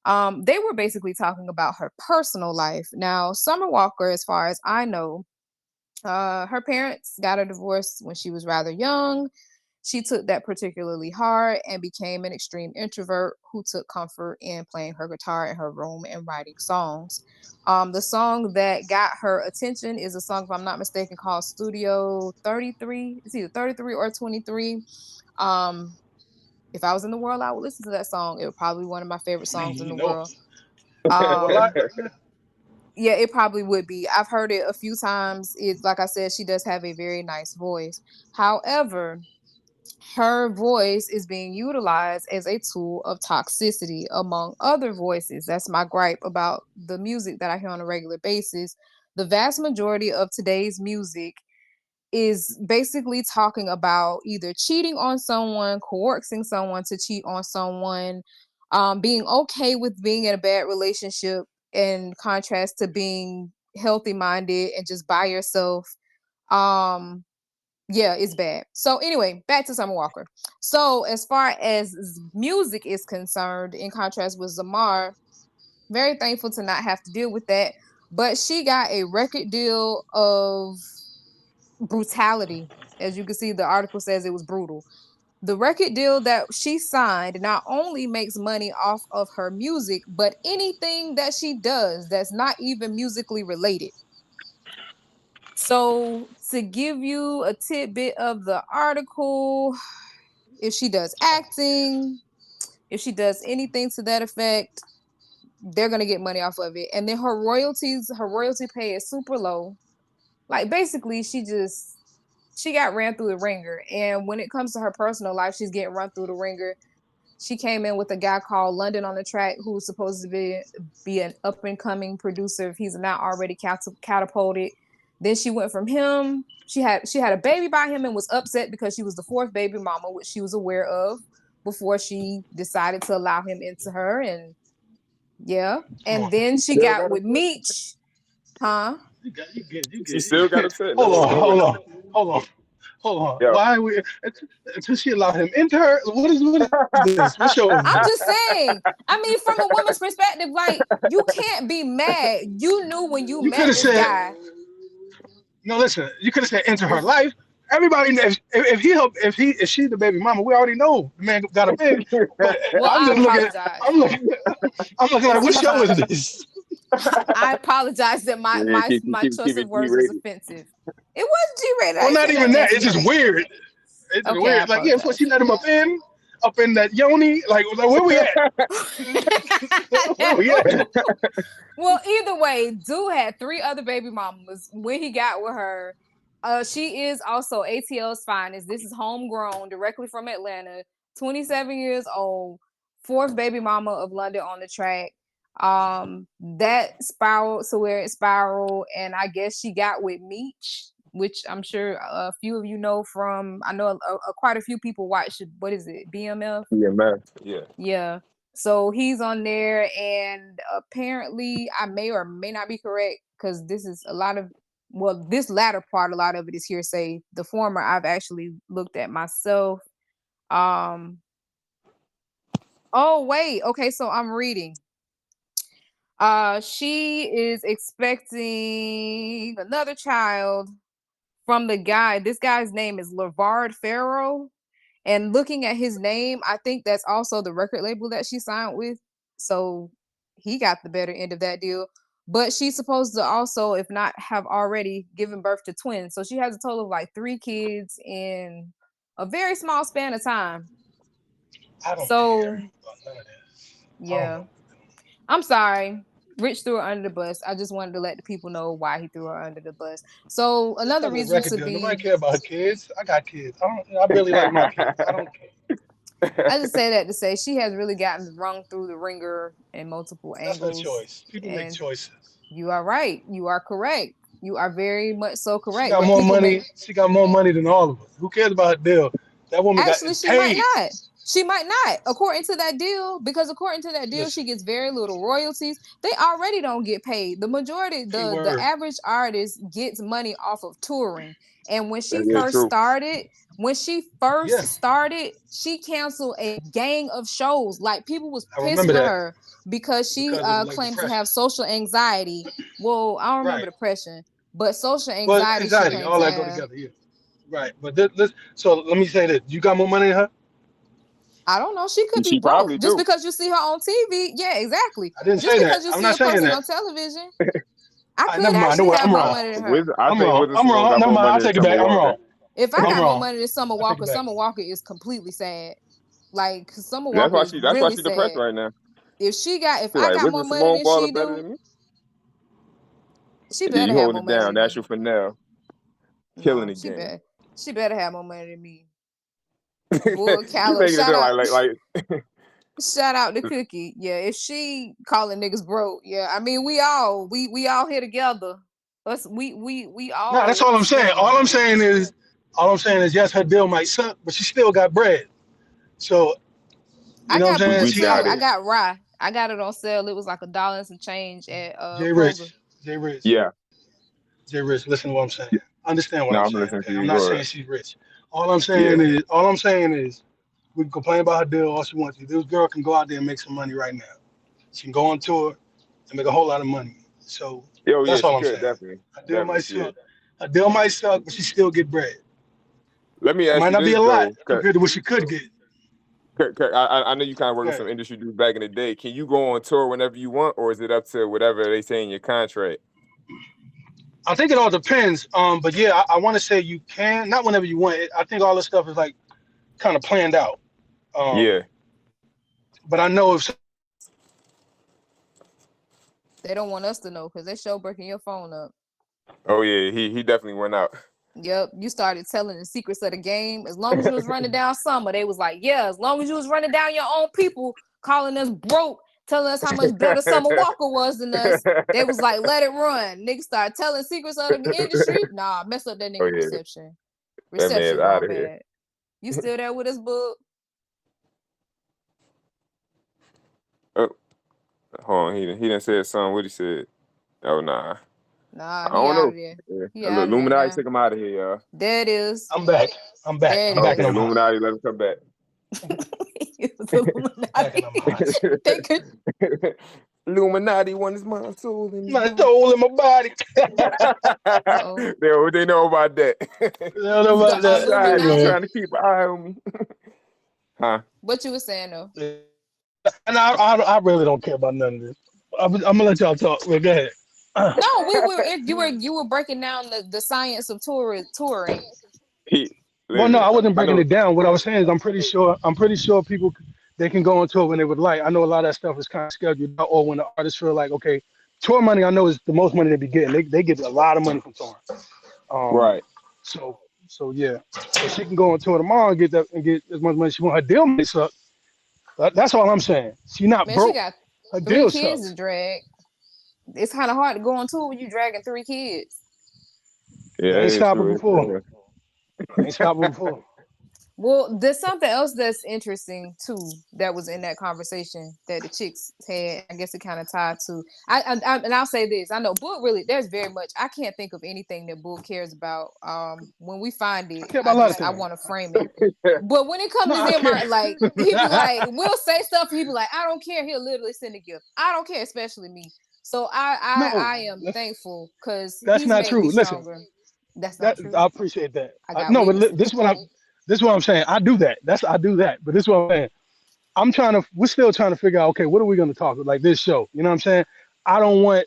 They were basically talking about her personal life. Now, Summer Walker, as far as I know, her parents got a divorce when she was rather young. She took that particularly hard and became an extreme introvert who took comfort in playing her guitar in her room and writing songs. The song that got her attention is a song, if I'm not mistaken, called Studio 33. It's either 33 or 23. If I was in the world, I would listen to that song. It would probably be one of my favorite songs in the world. Yeah, it probably would be. I've heard it a few times. It's like I said, she does have a very nice voice. However, her voice is being utilized as a tool of toxicity among other voices. That's my gripe about the music that I hear on a regular basis. The vast majority of today's music is basically talking about either cheating on someone, coercing someone to cheat on someone, being okay with being in a bad relationship, in contrast to being healthy minded and just by yourself. Yeah, it's bad. So anyway, back to Summer Walker. So as far as music is concerned, in contrast with Zamar, very thankful to not have to deal with that. But she got a record deal of brutality. As you can see, the article says it was brutal. The record deal that she signed not only makes money off of her music, but anything that she does that's not even musically related. So to give you a tidbit of the article, if she does acting, if she does anything to that effect, they're gonna get money off of it. And then her royalty pay is super low. Like basically she got ran through the ringer. And when it comes to her personal life, she's getting run through the ringer. She came in with a guy called London on the track, who's supposed to be an up and coming producer if he's not already catapulted. Then she went from him. She had a baby by him and was upset because she was the fourth baby mama, which she was aware of before she decided to allow him into her. And yeah, and then she got with Meech, huh? She still got upset. Hold on. Yeah. Why are we until she allowed him into her? What is this? What show is this? I'm just saying. I mean, from a woman's perspective, like you can't be mad. You knew when you met this guy. No, listen. You could have said into her life. Everybody, if she's the baby mama, we already know the man got a baby. But well, I'm looking like, what show is this? I apologize that my choice of words was offensive. It was G-rated. Well, not even that. It's just weird. It's okay, weird. Like, yeah, before she let him up in that yoni. Like where we at? Where we at? Well, either way, dude had 3 other baby mamas when he got with her. She is also ATL's finest. This is homegrown, directly from Atlanta. 27 years old, 4th baby mama of London on the track. That spiraled to where it spiraled, and I guess she got with Meech. which I'm sure a few of you know from. I know quite a few people watch. What is it? BMF. BMF. Yeah. Yeah. So he's on there, and apparently, I may or may not be correct because this is a lot of. Well, this latter part, a lot of it is hearsay. The former, I've actually looked at myself. Oh wait, okay. So I'm reading. She is expecting another child from the guy. This guy's name is LeVard Farrow. And looking at his name, I think that's also the record label that she signed with. So he got the better end of that deal. But she's supposed to also, if not have already, given birth to twins. So she has a total of like 3 kids in a very small span of time. I don't So, care about none of this. yeah. I'm sorry. Rich threw her under the bus. I just wanted to let the people know why he threw her under the bus. So another reason to be. Nobody care about kids. I got kids. I really like my kids. I don't care. I just say that to say she has really gotten rung through the ringer in multiple angles. That's her choice. People make choices. You are right. You are correct. You are very much so correct. She got more money. She got more money than all of us. Who cares about her deal? That woman actually got she paid. might not. She might not, according to that deal, because according to that deal, she gets very little royalties. They already don't get paid. The majority, the average artist gets money off of touring. And when she first started, she canceled a gang of shows. Like people was pissed with her because she claimed to have social anxiety. Well, I don't remember depression, but social anxiety. Well, anxiety, all that go together. Yeah, right. But so let me say this: you got more money than her? I don't know. She could be broke just because you see her on TV. Yeah, exactly. I didn't say that. I'm not saying that. On television. I could never mind. actually have more wrong. money than her. I'm wrong. Never mind. I'll take it back. I'm wrong. If I got more money than Summer Walker, Summer Walker is completely sad. Like Summer Walker is really that's why she's sad. depressed right now. If I got more money than she do, she better have more money than me. That's your finale. Killing the game. She better have more money than me. Bull Callow, shout out to Cookie. Yeah, if she calling niggas broke, yeah. I mean, we all here together. Us, we all. No, that's all I'm saying. All I'm saying is, yes, her deal might suck, but she still got bread. So, you know what I'm saying? I got rye. I got it on sale. It was like $1 and some change at J Rich. Yeah. J Rich, listen to what I'm saying. Understand what I'm saying. Okay? I'm not saying she's rich. All I'm saying is, we can complain about her deal all she wants to. This girl can go out there and make some money right now. She can go on tour and make a whole lot of money. So that's all I'm saying. Definitely. Her deal might suck, but she still get bread. Let me ask you. It might not be a lot compared to what she could get. I know you kind of work with some industry dudes back in the day. Can you go on tour whenever you want, or is it up to whatever they say in your contract? I think it all depends. But yeah, I want to say you can, not whenever you want. I think all this stuff is like kind of planned out. Yeah. But I know if they don't want us to know because they show breaking your phone up. Oh yeah, he definitely went out. Yep, you started telling the secrets of the game. As long as you was running down Summer, they was like, yeah, as long as you was running down your own people, calling us broke, telling us how much better Summer Walker was than us, they was like, let it run. Niggas started telling secrets of the industry. Nah, mess up that nigga reception. Reception gone bad. You still there with us, Book? Oh, hold on. He didn't say something. What he said? Oh, nah. Nah, I don't know. Yeah. Illuminati took him out of here, y'all. There it is. I'm back. I'm back in the Illuminati, let him come back. Illuminati won his mind, soul, and my soul in my body. They know about that. They don't know about that. They're trying to keep an eye on me. Huh? What you were saying though? And I really don't care about none of this. I'm gonna let y'all talk. Well, go ahead. No, you were breaking down the science of touring. Well, no, I wasn't breaking it down. What I was saying is I'm pretty sure people they can go on tour when they would like. I know a lot of that stuff is kind of scheduled out, or when the artists feel like, okay, tour money I know is the most money they be getting. They get a lot of money from touring. Right. So yeah. So she can go on tour tomorrow and get as much money she want. Her deal may suck. That's all I'm saying. She not broke. She got her 3 deal kids sucks. to drag. It's kind of hard to go on tour when you dragging 3 kids. They ain't it's stopping true. before. They ain't stopping before. Well, there's something else that's interesting too that was in that conversation that the chicks had. I guess it kind of tied to. And I'll say this: I know Book really. There's very much. I can't think of anything that Book cares about. When we find I it, care about a lot of I things. want to frame it. But when it comes No, to I care. ZMR, like he be like, we'll say stuff. He be like, I don't care. He'll literally send a gift. I don't care, especially me. So No, I am thankful because that's he's not made me true. Listen, stronger. That's not that true. I appreciate that. I got No, but witnesses. this is what I'm saying. I do that. I do that. But this is what I'm saying. We're still trying to figure out, okay, what are we going to talk about? Like this show, you know what I'm saying? I don't want,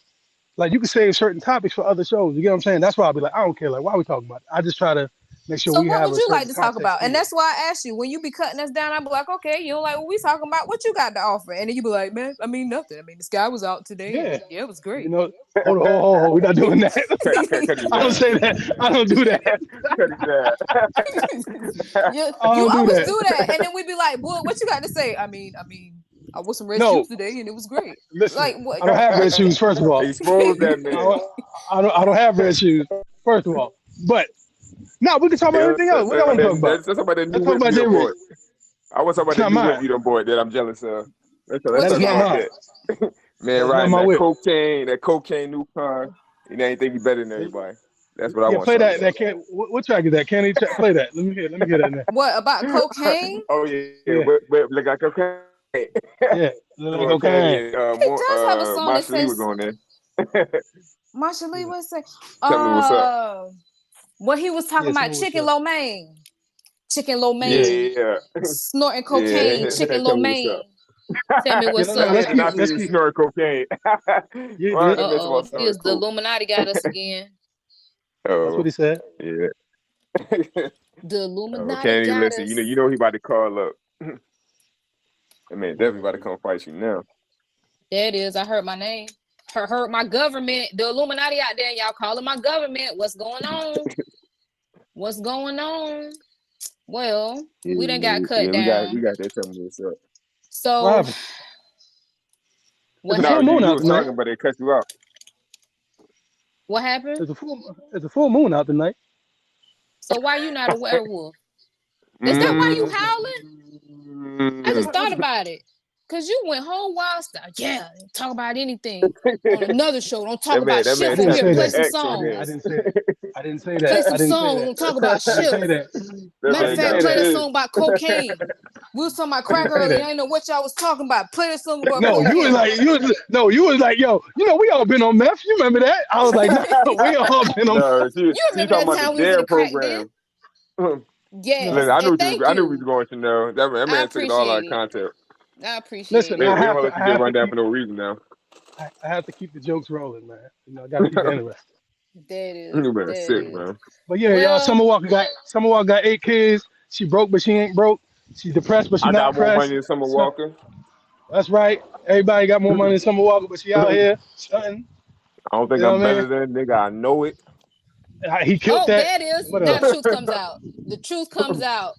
like, you can save certain topics for other shows. You get what I'm saying? That's why I'll be like, I don't care. Like, why are we talking about it? I just try to make sure So we what have would a you like certain to talk context about? And here. that's why I asked you, when you be cutting us down, I'd be like, okay, you don't like what we talking about? What you got to offer? And then you be like, man, I mean, nothing. I mean, the sky was out today. Yeah. And yeah, it was great. You know, hold on. We're not doing that. I don't say that. I don't do that. you I don't do always that. do that. And then we be like, boy, what you got to say? I mean, I wore some red No, shoes today and it was great. listen, Like what? I don't have red shoes, first of all. Expose that man. I don't have red shoes, first of all. But now we can talk about everything else. What y'all want to talk about? Let's talk about the new Let's talk whip about you J. done Rich. bought. I want to talk It's about the not new whip mine. you done bought that I'm jealous of. Let's What That is talk you not about got? mine. that. Man, That's not riding my whip. that cocaine new car. You know, ain't think you better than everybody. That's what I Yeah, want to play talk that. about. That can't. What track is that? Can't play that? Let me hear that now. What about cocaine? Oh yeah, Yeah, whip look like cocaine. yeah. Look like Well, Candy cocaine. and He does have a song that Marsha Lee was says on there. Marsha Lee would say, Tell me what's up. when he was talking Yeah, tell about me what's chicken up. lo mein. Chicken lo mein. Yeah, Snorting cocaine, yeah. chicken lo Tell me what's mein. up. Tell me Yeah, what's no, up. let's And I keep. see you snorting cocaine. Yeah, he Why did did. I miss about snorting Here's the coke? Illuminati got us again. That's what Oh, he said. yeah. The Oh, Illuminati Candy, got listen. us. You know he about to call up. That man definitely about to come fight you now. There it is. I heard my name. Heard my government. The Illuminati out there. Y'all calling my government. What's going on? What's going on? Well, we done got cut Yeah, we down. got that. Tell me what's up. What So happened? what There's a full happened? moon You out was tonight. talking, but they cut you out. What happened? There's a full moon out tonight. So why you not a werewolf? Is that why you Mm, howling? I just thought about it. Cause you went whole wild style. Yeah, talk about anything. On another show, don't talk about that shit I man from didn't here. say tapping Play that that. some X on I him. songs. didn't say that. I didn't say Play that. I some didn't say songs. that. Don't talk about I didn't shift. say that. That Matter I of man didn't fact, say got play that. that pissed. song about cocaine. We was talking about I crack didn't say earlier. that. I ain't know what y'all was talking about. Play that song about No, you was cocaine. like, yo, we all been on meth. You remember that? I was like, no, we all been on. No, You she remember talking that about the time we was in Dare the crack den? program. Yes, Listen, No, and thank I knew we you. was going to know. That I man took it all out appreciate of it. context. I appreciate listen, it. We don't let you I get have run to down keep, for no reason now. I have to keep the jokes rolling, man. You know, I got to keep it interesting. There it is. You better There it sick, is. man. But yeah, y'all, Well, Summer Walker got 8 kids. She broke, but she ain't broke. She's depressed, but she I not got more depressed. money than Summer So Walker. that's right. Everybody got more money than Summer Walker, but she out here stunting. I don't think You know I'm what I better mean? than nigga. I know it. He killed oh, that. there it is. What Now the else? truth comes out. The truth comes out.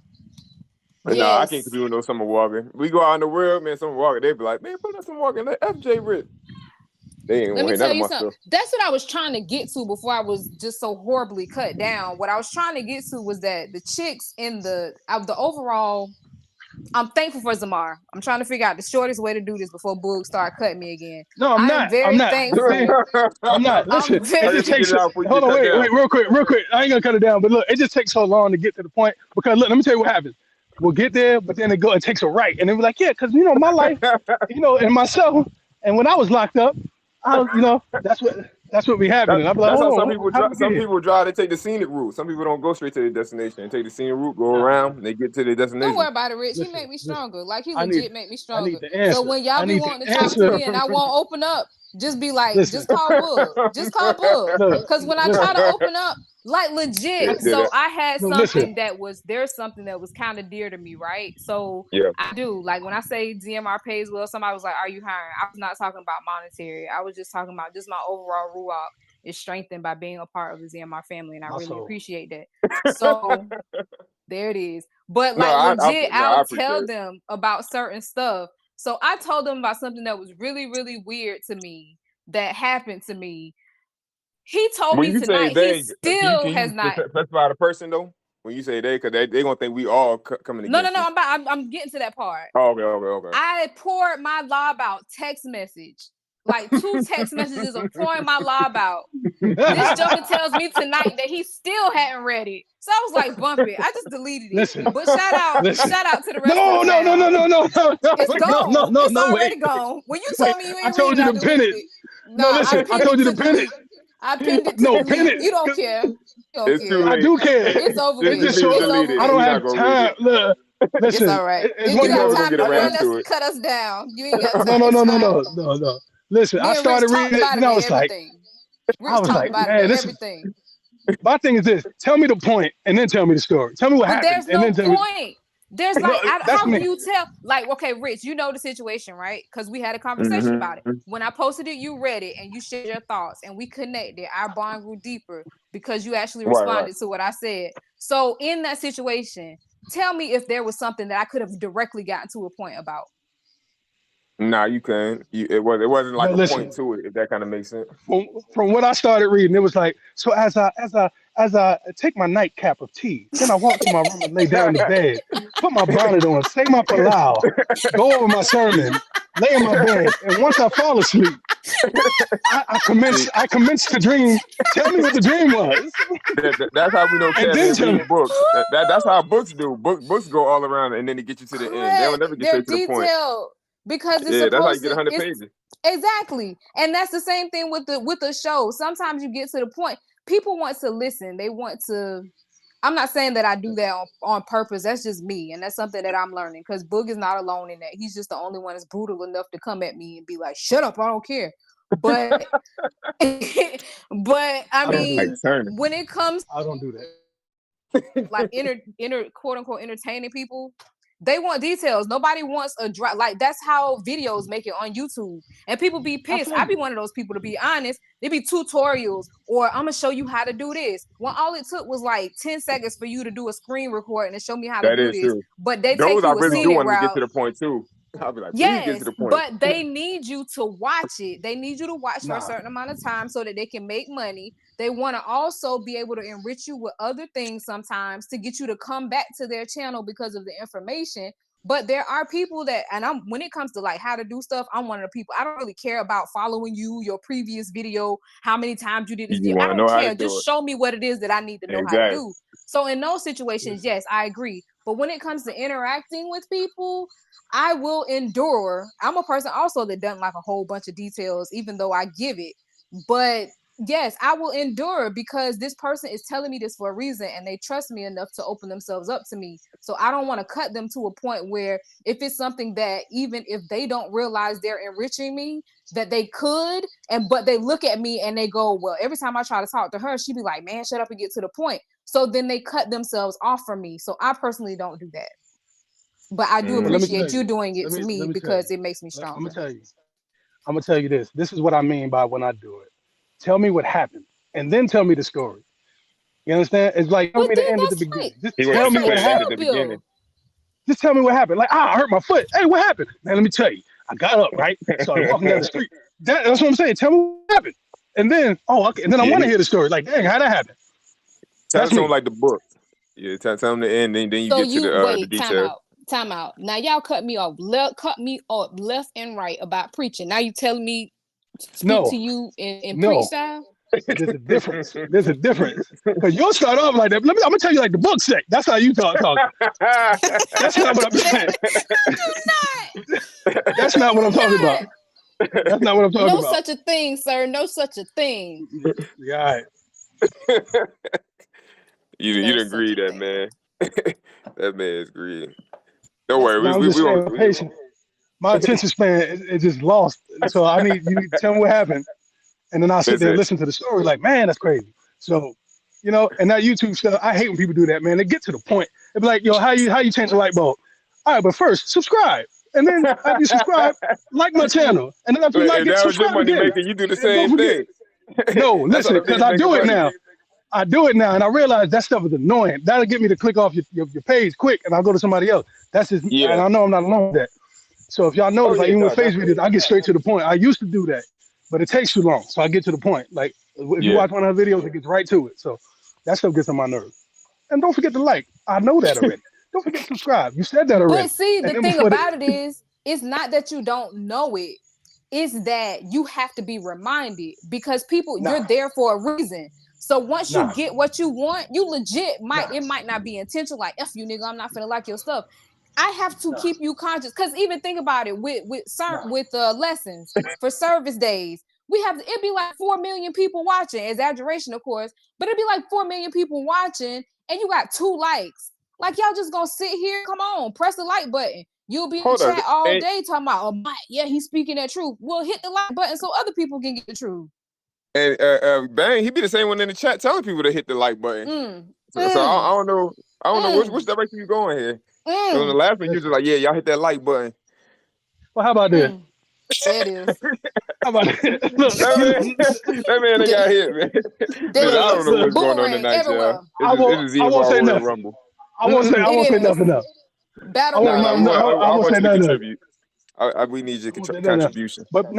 No, I can't Yes. compete with no Summer Walker. We go out in the world, man. Summer Walker, they be like, man, put up Summer Walker. Let FJ Rich. They ain't Let want to me hear none tell of you my something. stuff. That's what I was trying to get to before I was just so horribly cut down. What I was trying to get to was that the chicks in the overall. I'm thankful for Zamar. I'm trying to figure out the shortest way to do this before Boog start cutting me again. No, I'm I am not. I'm very not. The thing, thankful. I'm not. Listen, I'm it very. just Hurry up and get takes. it out before you Hold get on, cut wait, down. real quick. I ain't gonna cut it down, but look, it just takes so long to get to the point because look, let me tell you what happens. We'll get there, but then it takes a right, and then we're like, yeah, because my life, and myself, and when I was locked up, that's what be happening. I'm like, That's how hold some on, people how did drive. we get Some here? people drive. They take the scenic route. Some people don't go straight to their destination. They take the scenic route, go Nah, around, and they get to their Don't worry destination. about it, Rich. He listen, make me stronger. Like he I need, legit make me I stronger. need the So answer. when y'all I be need wanting the to talk to answer. me and I won't open up, just be like, Listen, just call Book. Just call Book. look, Cause when I try listen. to open up, like Yeah, legit. did So it. I had No, listen. there's something that was kind of dear to me, right? So Yeah. I do. Like when I say ZMR pays well, somebody was like, are you hiring? I was not talking about monetary. I was just talking about just my overall ruach is strengthened by being a part of the ZMR family. And I really Also, appreciate that. So there it is. But No, like legit, I I'll appreciate tell it. them about certain stuff. So I told them about something that was really, really weird to me that happened to me. He told When me you say tonight they, he still can has you not. specify the person though? When you say they, because they gonna think we all coming No. against you. I'm getting to that part. Oh, okay. I poured my lob out text message, like 2 text messages of pouring my lob out. This Joker tells me tonight that he still hadn't read it. So I was like, bump it. I just deleted it. Listen. But shout out to the rest of the No, town. It's gone. It's already wait. gone. When you Wait, told me you I ain't told read you it, I to pin deleted it. it. No, listen, I told you to pin it. I pinned it to No, pin delete. it. You don't care. You don't It's too care. I late. do care. It's over It with. just It's shows over I with. don't He not have gonna read time. it. Look, It's listen. all right. It's You one of got those. gonna time get to around run to it. cut us down. You ain't got No, time. no, It's no, no, fine. no, no. Listen, Me I and Rich started talked reading it, about and it I and was like, everything. Rich talked about it man, and this is. everything. My thing is this: tell me the point, and then tell me the story. Tell me what But happened, there's and no then tell me. point. There's No, like, that's how me. can you tell? Like, okay, Rich, you know the situation, right? Because we had a conversation about it. When I posted it, you read it and you shared your thoughts, and we connected. Our bond grew deeper because you actually responded to what I said. So in that situation, tell me if there was something that I could have directly gotten to a point about. Nah, you couldn't. It wasn't like No, a point to it. If that kind of makes sense. From what I started reading, it was like, so as I take my nightcap of tea, then I walk to my room and lay down in bed, put my bonnet on, say my palau, go over my sermon, lay in my bed, and once I fall asleep, I commence to dream. Tell me what the dream was. That's how we know And then Kevin tell me. read books. That's how books do. Books go all around and then they get you to the end. They don't never get They're straight to the point. detailed because it's Yeah, that's how you supposed get to. 100 pages. Exactly, and that's the same thing with the show. Sometimes you get to the point. People want to listen. They want to. I'm not saying that I do that on purpose. That's just me, and that's something that I'm learning. Because Boog is not alone in that. He's just the only one that's brutal enough to come at me and be like, "Shut up, I don't care." But, but I mean, when it comes, I don't do that. like quote unquote entertaining people, they want details. Nobody wants a drop. Like that's how videos make it on YouTube, and people be pissed. I be one of those people, to be honest. They be tutorials, or I'm gonna show you how to do this. When all it took was like 10 seconds for you to do a screen record and show me how to do this. True. But they Those take you I a really do scenic want to get route. to the point too. I'll be like, please get to Yes, the point. but they need you to watch it. They need you to watch for a certain amount of time so that they can make money. They want to also be able to enrich you with other things sometimes to get you to come back to their channel because of the information. But there are people that, and when it comes to like how to do stuff, I'm one of the people. I don't really care about following you, your previous video, how many times you did this video. I don't care. Just show me what it is that I need to know how to do. So in those situations, yes, I agree. But when it comes to interacting with people, I will endure. I'm a person also that doesn't like a whole bunch of details, even though I give it. But yes, I will endure because this person is telling me this for a reason and they trust me enough to open themselves up to me. So I don't want to cut them to a point where if it's something that even if they don't realize they're enriching me, that they could, but they look at me and they go, well, every time I try to talk to her, she'd be like, man, shut up and get to the point. So then they cut themselves off from me. So I personally don't do that. But I do appreciate you doing it to me because it makes me stronger. I'm gonna tell you this. This is what I mean by when I do it. Tell me what happened, and then tell me the story. You understand? It's like tell me the end at the beginning. Just tell me what happened. Just tell me what happened. Like, I hurt my foot. Hey, what happened? Man, let me tell you. I got up, right? Started walking down the street. That's what I'm saying. Tell me what happened. And then, okay. And then I want to hear the story. Like, dang, how'd that happen? That's me. Like the book. Yeah, tell them the end, then you get to the details. Time out. Now y'all cut me off left and right about preaching. Now you telling me speak to you in preach style? There's a difference. Because you'll start off like that. I'm gonna tell you like the book say. That's how you talk. That's not what I'm saying. That's not what I'm talking about. That's not what I'm talking about. No such a thing, sir. No such a thing. Yeah. You didn't agree that, man. That man is greedy. Don't worry. My attention span is just lost. So I need you to tell me what happened. And then I'll sit there and listen to the story like, man, that's crazy. So, and that YouTube stuff, I hate when people do that, man. They get to the point. They're like, yo, how you change the light bulb? All right, but first, subscribe. And then after you subscribe, like my channel. And then after you like it, subscribe again. You do the same thing. No, listen, because I do it now. I do it now, and I realize that stuff is annoying. That'll get me to click off your page quick, and I'll go to somebody else. That's just, and I know I'm not alone with that. So if y'all notice, even with face videos, I get straight to the point. I used to do that, but it takes too long, so I get to the point. Like If you watch one of her videos, it gets right to it. So that stuff gets on my nerves. And don't forget to like. I know that already. Don't forget to subscribe. You said that already. But see, the thing about it is, it's not that you don't know it. It's that you have to be reminded because people, you're there for a reason. So once you get what you want, you legit it might not be intentional. Like, F you, nigga, I'm not finna like your stuff. I have to keep you conscious. Because even think about it with lessons for service days. It'd be like 4 million people watching, exaggeration, of course, but it'd be like 4 million people watching, and you got 2 likes. Like, y'all just gonna sit here? Come on, press the like button. You'll be in the chat all day talking about, oh, Mike, yeah, he's speaking that truth. Well, hit the like button so other people can get the truth. And Bang, he be the same one in the chat telling people to hit the like button. So I don't know. I don't know which direction you going here. So in the last one, you just like, yeah, y'all hit that like button. Well, how about this? There it is. How about that? That man ain't got hit, man. I don't know what's going on tonight, y'all. I won't say nothing. Rumble. I won't say nothing else. Battle I won't say nothing. We need your contribution. But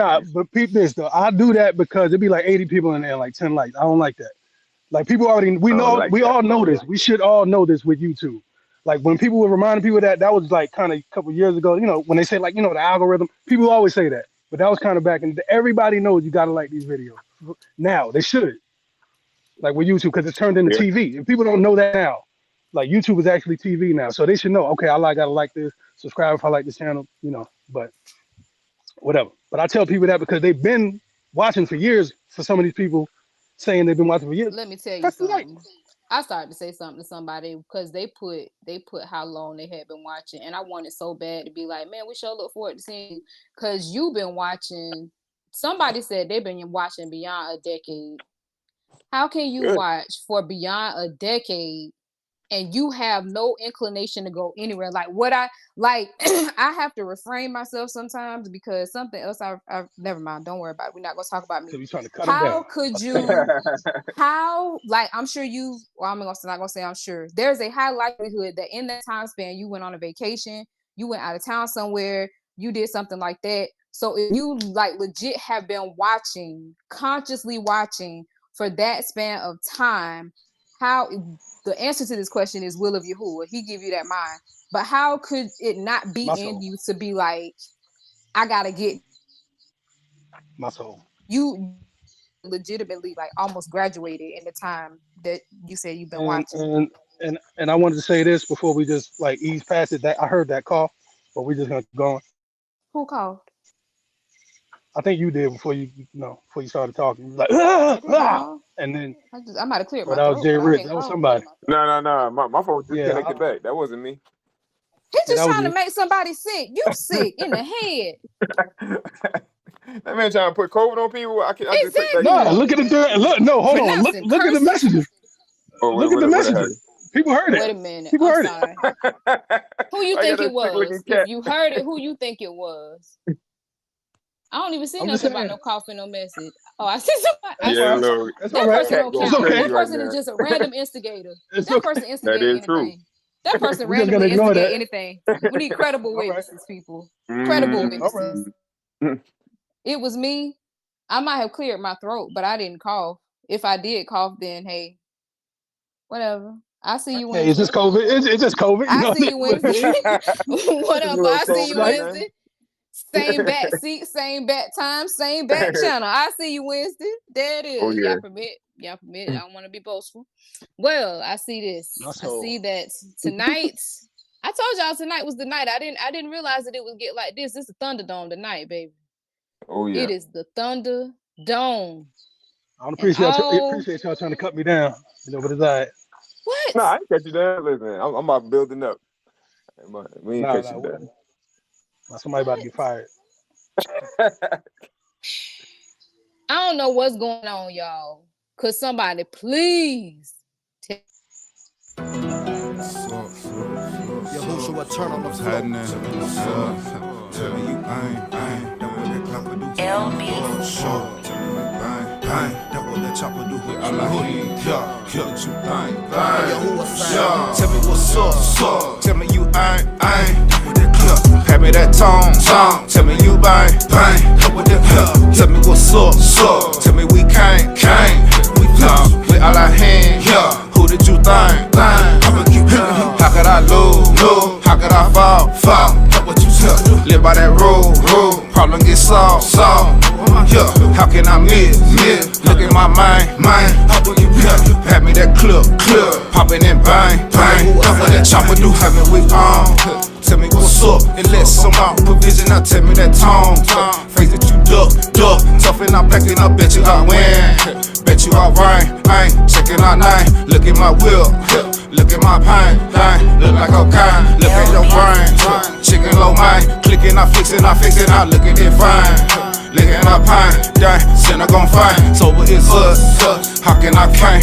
peep this though. I do that because it'd be like 80 people in there, like 10 likes. I don't like that. Like people already, we all know this. We should all know this with YouTube. Like when people were reminding people that was like kind of a couple years ago, you know, when they say like, you know, the algorithm, people always say that. But that was kind of back in, everybody knows you got to like these videos. Now, they should. Like with YouTube, because it's turned into TV. And people don't know that now. Like YouTube is actually TV now. So they should know, okay, I gotta like this, subscribe if I like this channel, you know, but whatever. But I tell people that because they've been watching for years for some of these people saying they've been watching for years. Let me tell you something. I started to say something to somebody because they put how long they had been watching, and I wanted so bad to be like, man, we sure look forward to seeing you because you've been watching. Somebody said they've been watching beyond a decade. How can you watch for beyond a decade and you have no inclination to go anywhere? Like what I have to refrain myself sometimes because something else I never mind. Don't worry about it. We're not gonna talk about me. How could you? Like I'm sure you. Well, I'm not gonna say I'm sure. There's a high likelihood that in that time span you went on a vacation, you went out of town somewhere, you did something like that. So if you like legit have been consciously watching for that span of time, how? The answer to this question is will of Yahuwah. He give you that mind. But how could it not be in you to be like, I gotta get my soul? You legitimately like almost graduated in the time that you said you've been watching. And I wanted to say this before we just like ease past it. That I heard that cough, but we just gonna go on. Who coughed? I think you did before you started talking. You was like, and then I might have cleared my throat. That was Jay Rich. That was somebody. No. My phone just connected back. That wasn't me. He's just trying to make somebody sick. You sick in the head. That man trying to put COVID on people. I can't. Exactly. No, look at the look. No, hold on. Look at the messages. Look at the messages. People heard it. Wait a minute. People heard it. Who you think it was? If you heard it, who you think it was? I don't even see nothing about no coughing, no message. Oh, I see somebody. That person is just a random instigator. That person instigated anything. True. That person randomly instigated anything. We need credible witnesses, people. Credible witnesses. It was me. I might have cleared my throat, but I didn't cough. If I did cough, then hey, whatever. I see you Wednesday. Hey, it's just COVID. It's just COVID. I see you Wednesday. Whatever. I see you Wednesday. Same back seat, same back time, same back channel. I see you Wednesday. There it is. Oh, yeah. Y'all permit. I don't want to be boastful. Well, I see this. I see that tonight. I told y'all tonight was the night. I didn't realize that it would get like this. This is Thunderdome tonight, baby. Oh yeah. It is the Thunderdome. I don't appreciate y'all trying to cut me down. You know, but it's all right. What? No, I ain't cut you down. Listen, I'm about building up. We ain't cut you down. Somebody about to get fired. I don't know what's going on, y'all. Could somebody please tell Yahushua, turn on the floor. Tell me you ain't that what that clapper do. LB. That what that chopper do. Allah, kill you, bang. Tell me what's up. Tell me you ain't that what that clap. Hand me that tone. Tell me you bang. That what that clap. Tell me what's up. Tell me we can't. Tell me we on. Tell me what's up, and let some out provision. Now tell me that tone. Face that you duck. Tough and I'm packing up, bet you I win. Bet you I rain. I ain't checking out nine. Look at my wheel. Look at my pain. Look like cocaine. Look at your brain. Chicken low mind. Clicking, I fix it, I look at it fine. Look at our pain. Dang, sinner gon' find. Sober is us. How can I claim?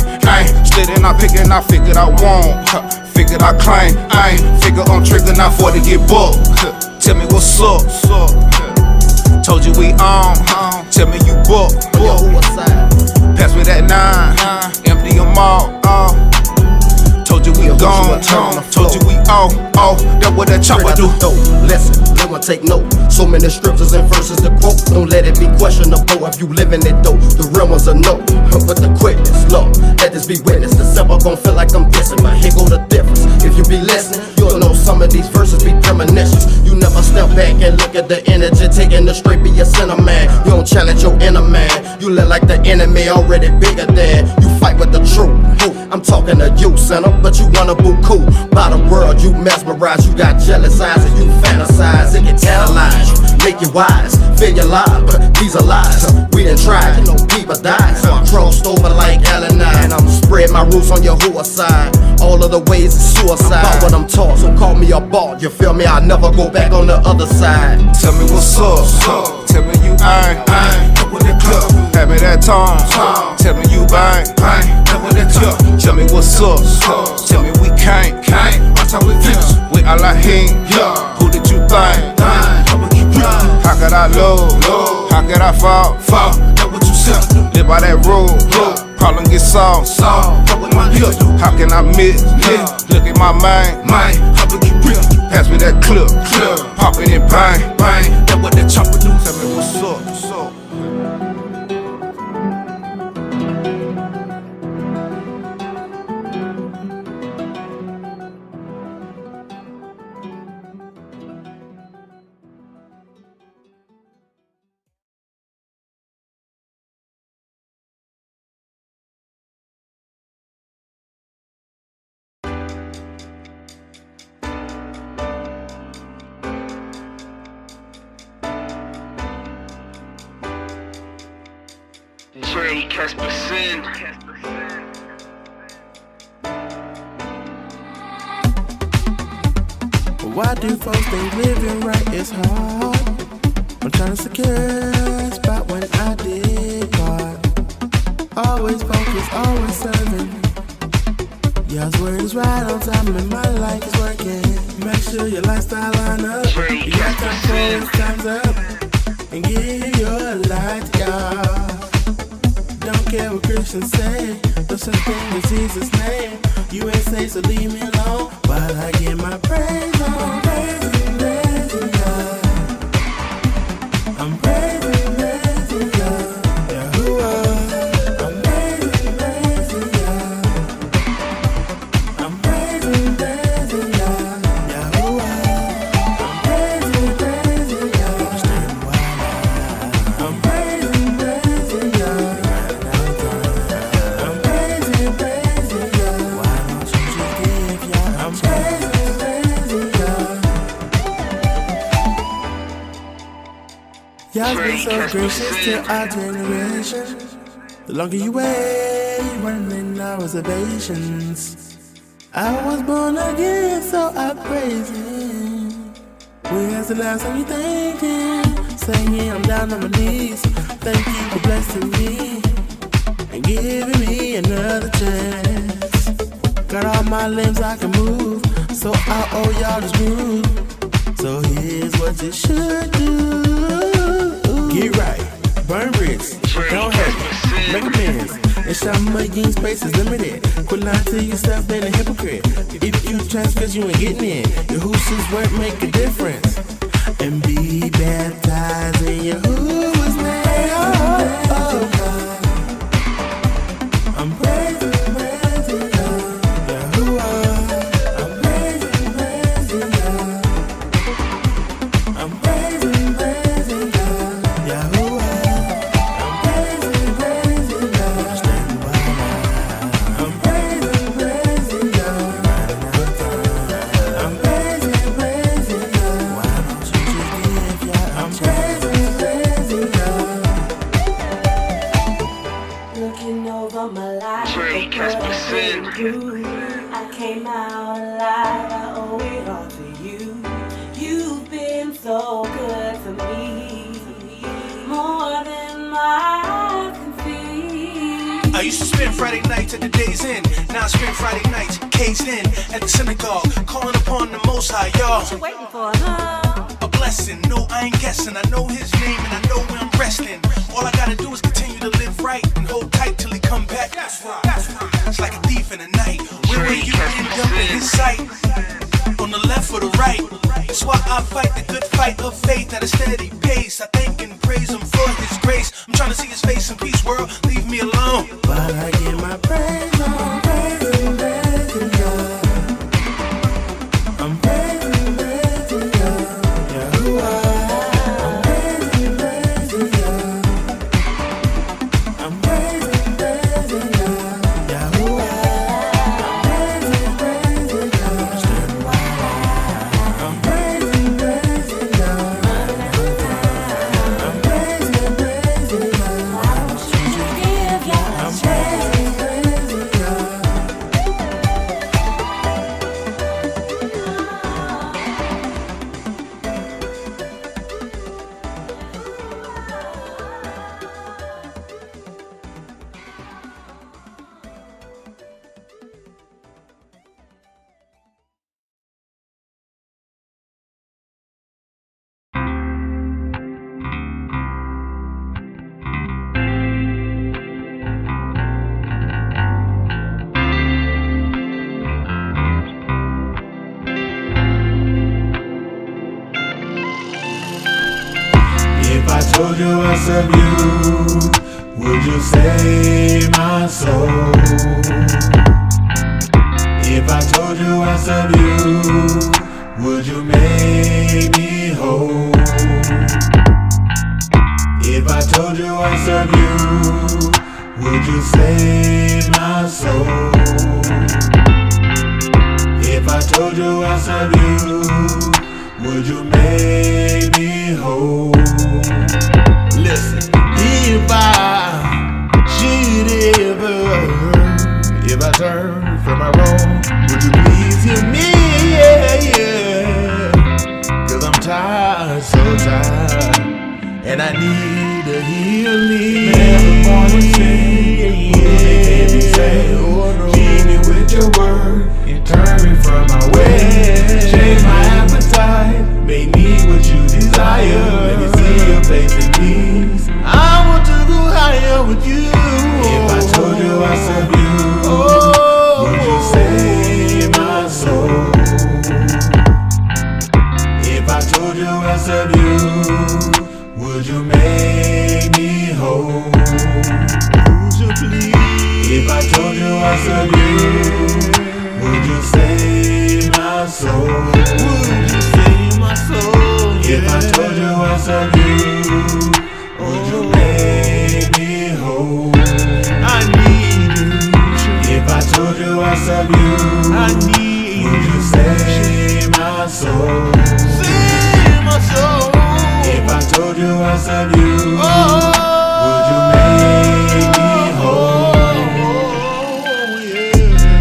Slitting, I picking, I figured I won't. Figured I claim. I ain't figure on trigger, not for to get booked. Tell me what's up. Told you we on. Tell me you booked. Pass me that 9. Empty them all. Told you we gone. Told you we off. That what that chopper do. Listen, let me take note. So many scriptures and verses to quote. Don't let it be questionable if you live in it though. The real ones are no, but the quickness, low. Let this be witness. The simple gon' feel like I'm dissing, but here go the difference. If you be listening, you'll know some of these verses be premonitions. You never step back and look at the energy, taking the straight be a sinner man. You don't challenge your inner man. You live like the enemy already bigger than. You fight with the truth. I'm talking to you, sinner, but you wanna boo cool. By the world, you mesmerize. You got jealous eyes and you fantasize. It can tantalize you, make you wise, feel you live, but these are lies. We done tried, people died. So I crossed over like Ellen and I'm spread my roots on your whore side. All of the ways is suicide. About what I'm taught, so call me a ball. You feel me? I'll never go back on the other side. Tell me what's up. Tell me you ain't. Up with the club. Have me that tone. Tell me you bang. Up with the club. Tell me what's up. Tell me we can't. Watch how we finish. We all I hate. Who did you think? How could I lose? How could I fall? That what you said. Live by that rule. Problem get solved. How can I miss? Look at my mind. Pass me that clip. Pop it and bang. That what that chopper do. Tell me what's up. Why do folks think living right is hard? I'm trying to secure a spot when I depart. Always focused, always serving. Y'all's word is right on time and my life is working. Make sure your lifestyle line up. You got time for it, time's up. And give your life to God. Don't care what Christians say. No such thing as Jesus' name. You ain't safe, so leave me alone. While I get my praise on, praising God. I'm praising God. Yahuwah. I'm praising God. I'm praising God. Yahuwah. I'm praising God. I'm praising God. I'm praising God. Why don't you just give y'all? I'm praising God. Y'all's been so gracious to our generation. The longer you wait, you running our reservations. I was born again, so I praise Him. When's the last time you thanked Him? Saying I'm down on my knees. Thank you for blessing me and giving me another chance. Got all my limbs I can move, so I owe y'all this groove. So here's what you should do. Get right, burn bricks, don't hurt, make amends. And shop my yin space is limited. Quit lying to yourself, ain't a hypocrite. If you transfers, you ain't getting in. Your who's work make a difference. And be baptized in your who's name. I'm praising God. Yahuwah. I'm praising God. I'm praising God. Yahuwah. I'm praising God. I'm praising God. I'm you. I came out alive, I owe it all to you. You've been so good to me, more than I can feel. I used to spend Friday nights at the Days Inn. Now I spend Friday nights caged in at the synagogue, calling upon the Most High, y'all. What you waiting for, huh? A blessing, no, I ain't guessing. I know His name and I know where I'm resting. All I gotta do is continue to live right and hold tight till He come back. That's right. It's like a thief in the night. When you end up in His sight, on the left or the right. That's why I fight the good fight of faith at a steady pace. I thank and praise Him for His grace. I'm trying to see His face in peace, world. Leave me alone. While I get my praise on, praising God. I'm praising God. Yahuwah. I'm praising God. I'm praising God. Yahuwah. I'm praising God. I'm praising God. I'm praising God. I'm praising God. If I told you I serve you, would you save my soul? If I told you I serve you, would you make me whole? If I told you I serve you, would you save my soul? If I told you I serve you, would you make me whole? Listen, if I should ever, if I turn from my wrong, would you please hear me? Cause I'm tired, so tired, and I need a healing. Never wanna say, make me say, feed me with your word and turn me from my way. Change my appetite, make me what you desire. Let me see your face in peace. I want to go higher with you. If I told you I serve you, would you save my soul? If I told you I serve you, would you make me whole? Would you please? If I told you I serve you, would you save my soul? Would you save my soul? If I told you I serve you, would you make me whole? I need you. If I told you I serve you, I need would you save my soul? Save my soul. If I told you I serve you, would you make me whole?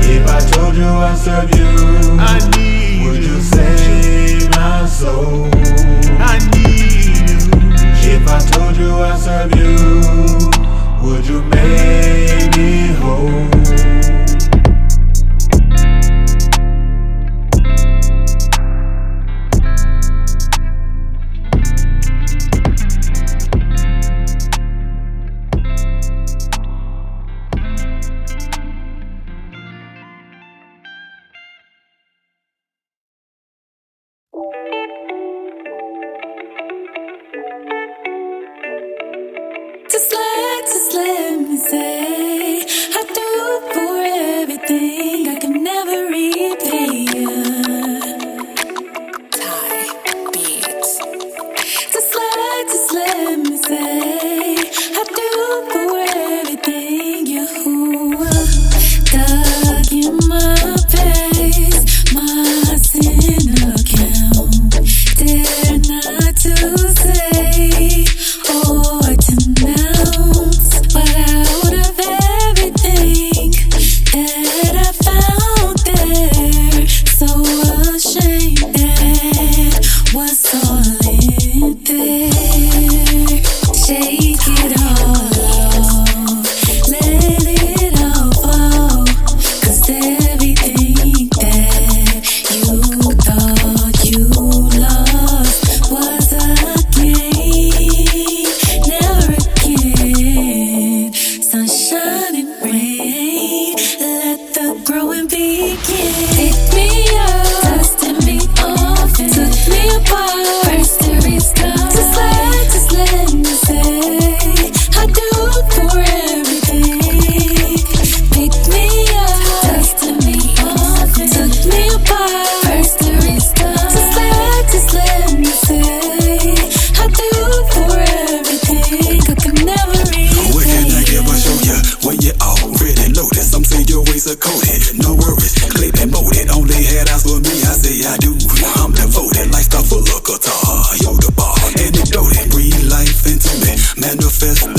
If I told you I serve you, I need would you save my soul? I need you. If I told you I serve you, would you make me whole? Just let me say, I do for everything. I can never repay you. Ty Beats. Just let me say, I do for everything. You dug in my face, my sin account. Dare not to say or to denounce, but out of everything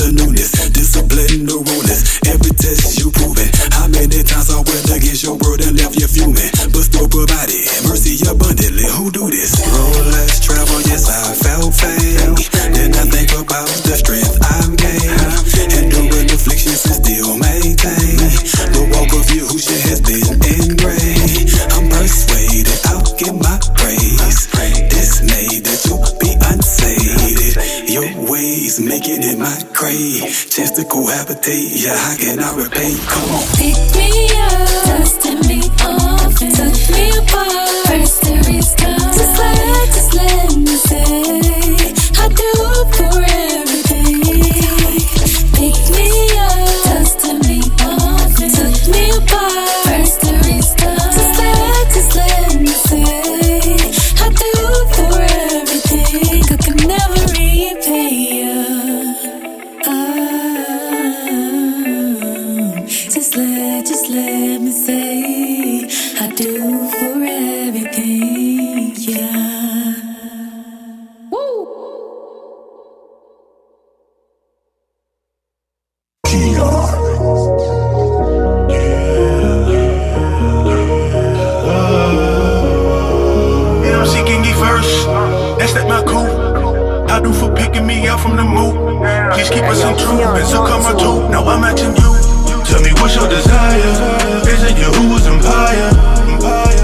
the newness. Discipline the rulers. Every test you prove it. How many times I went against your word and left you fuming? But still provided mercy abundantly. Who do this? Rolex travel, yes, I felt pain. Then I think about the strength I've gained. Enduring afflictions and still maintain the walk of Yahushua has been ingrained. I'm persuaded I'll get my praise. Dismayed that you'll be unsated. Your ways making it my grade. Chance to cohabitate, yeah, how can I repay? Come on. Pick me up, dusting me off, touch me apart. First there is time. Just let me say, I do for everything. Pick me up, dusting me off, touch me apart. First there is time. Just let me say, I do for everything. I can never repay you. Just let me say, I do for everything, yeah. Woo! Yeah, I'm seeking ye first. That's that my cool. I do for picking me up from the mood. Please keep us in truth, and so come my too. Now I'm matching you. Tell me what's your desire? Is it Yahuwah's empire?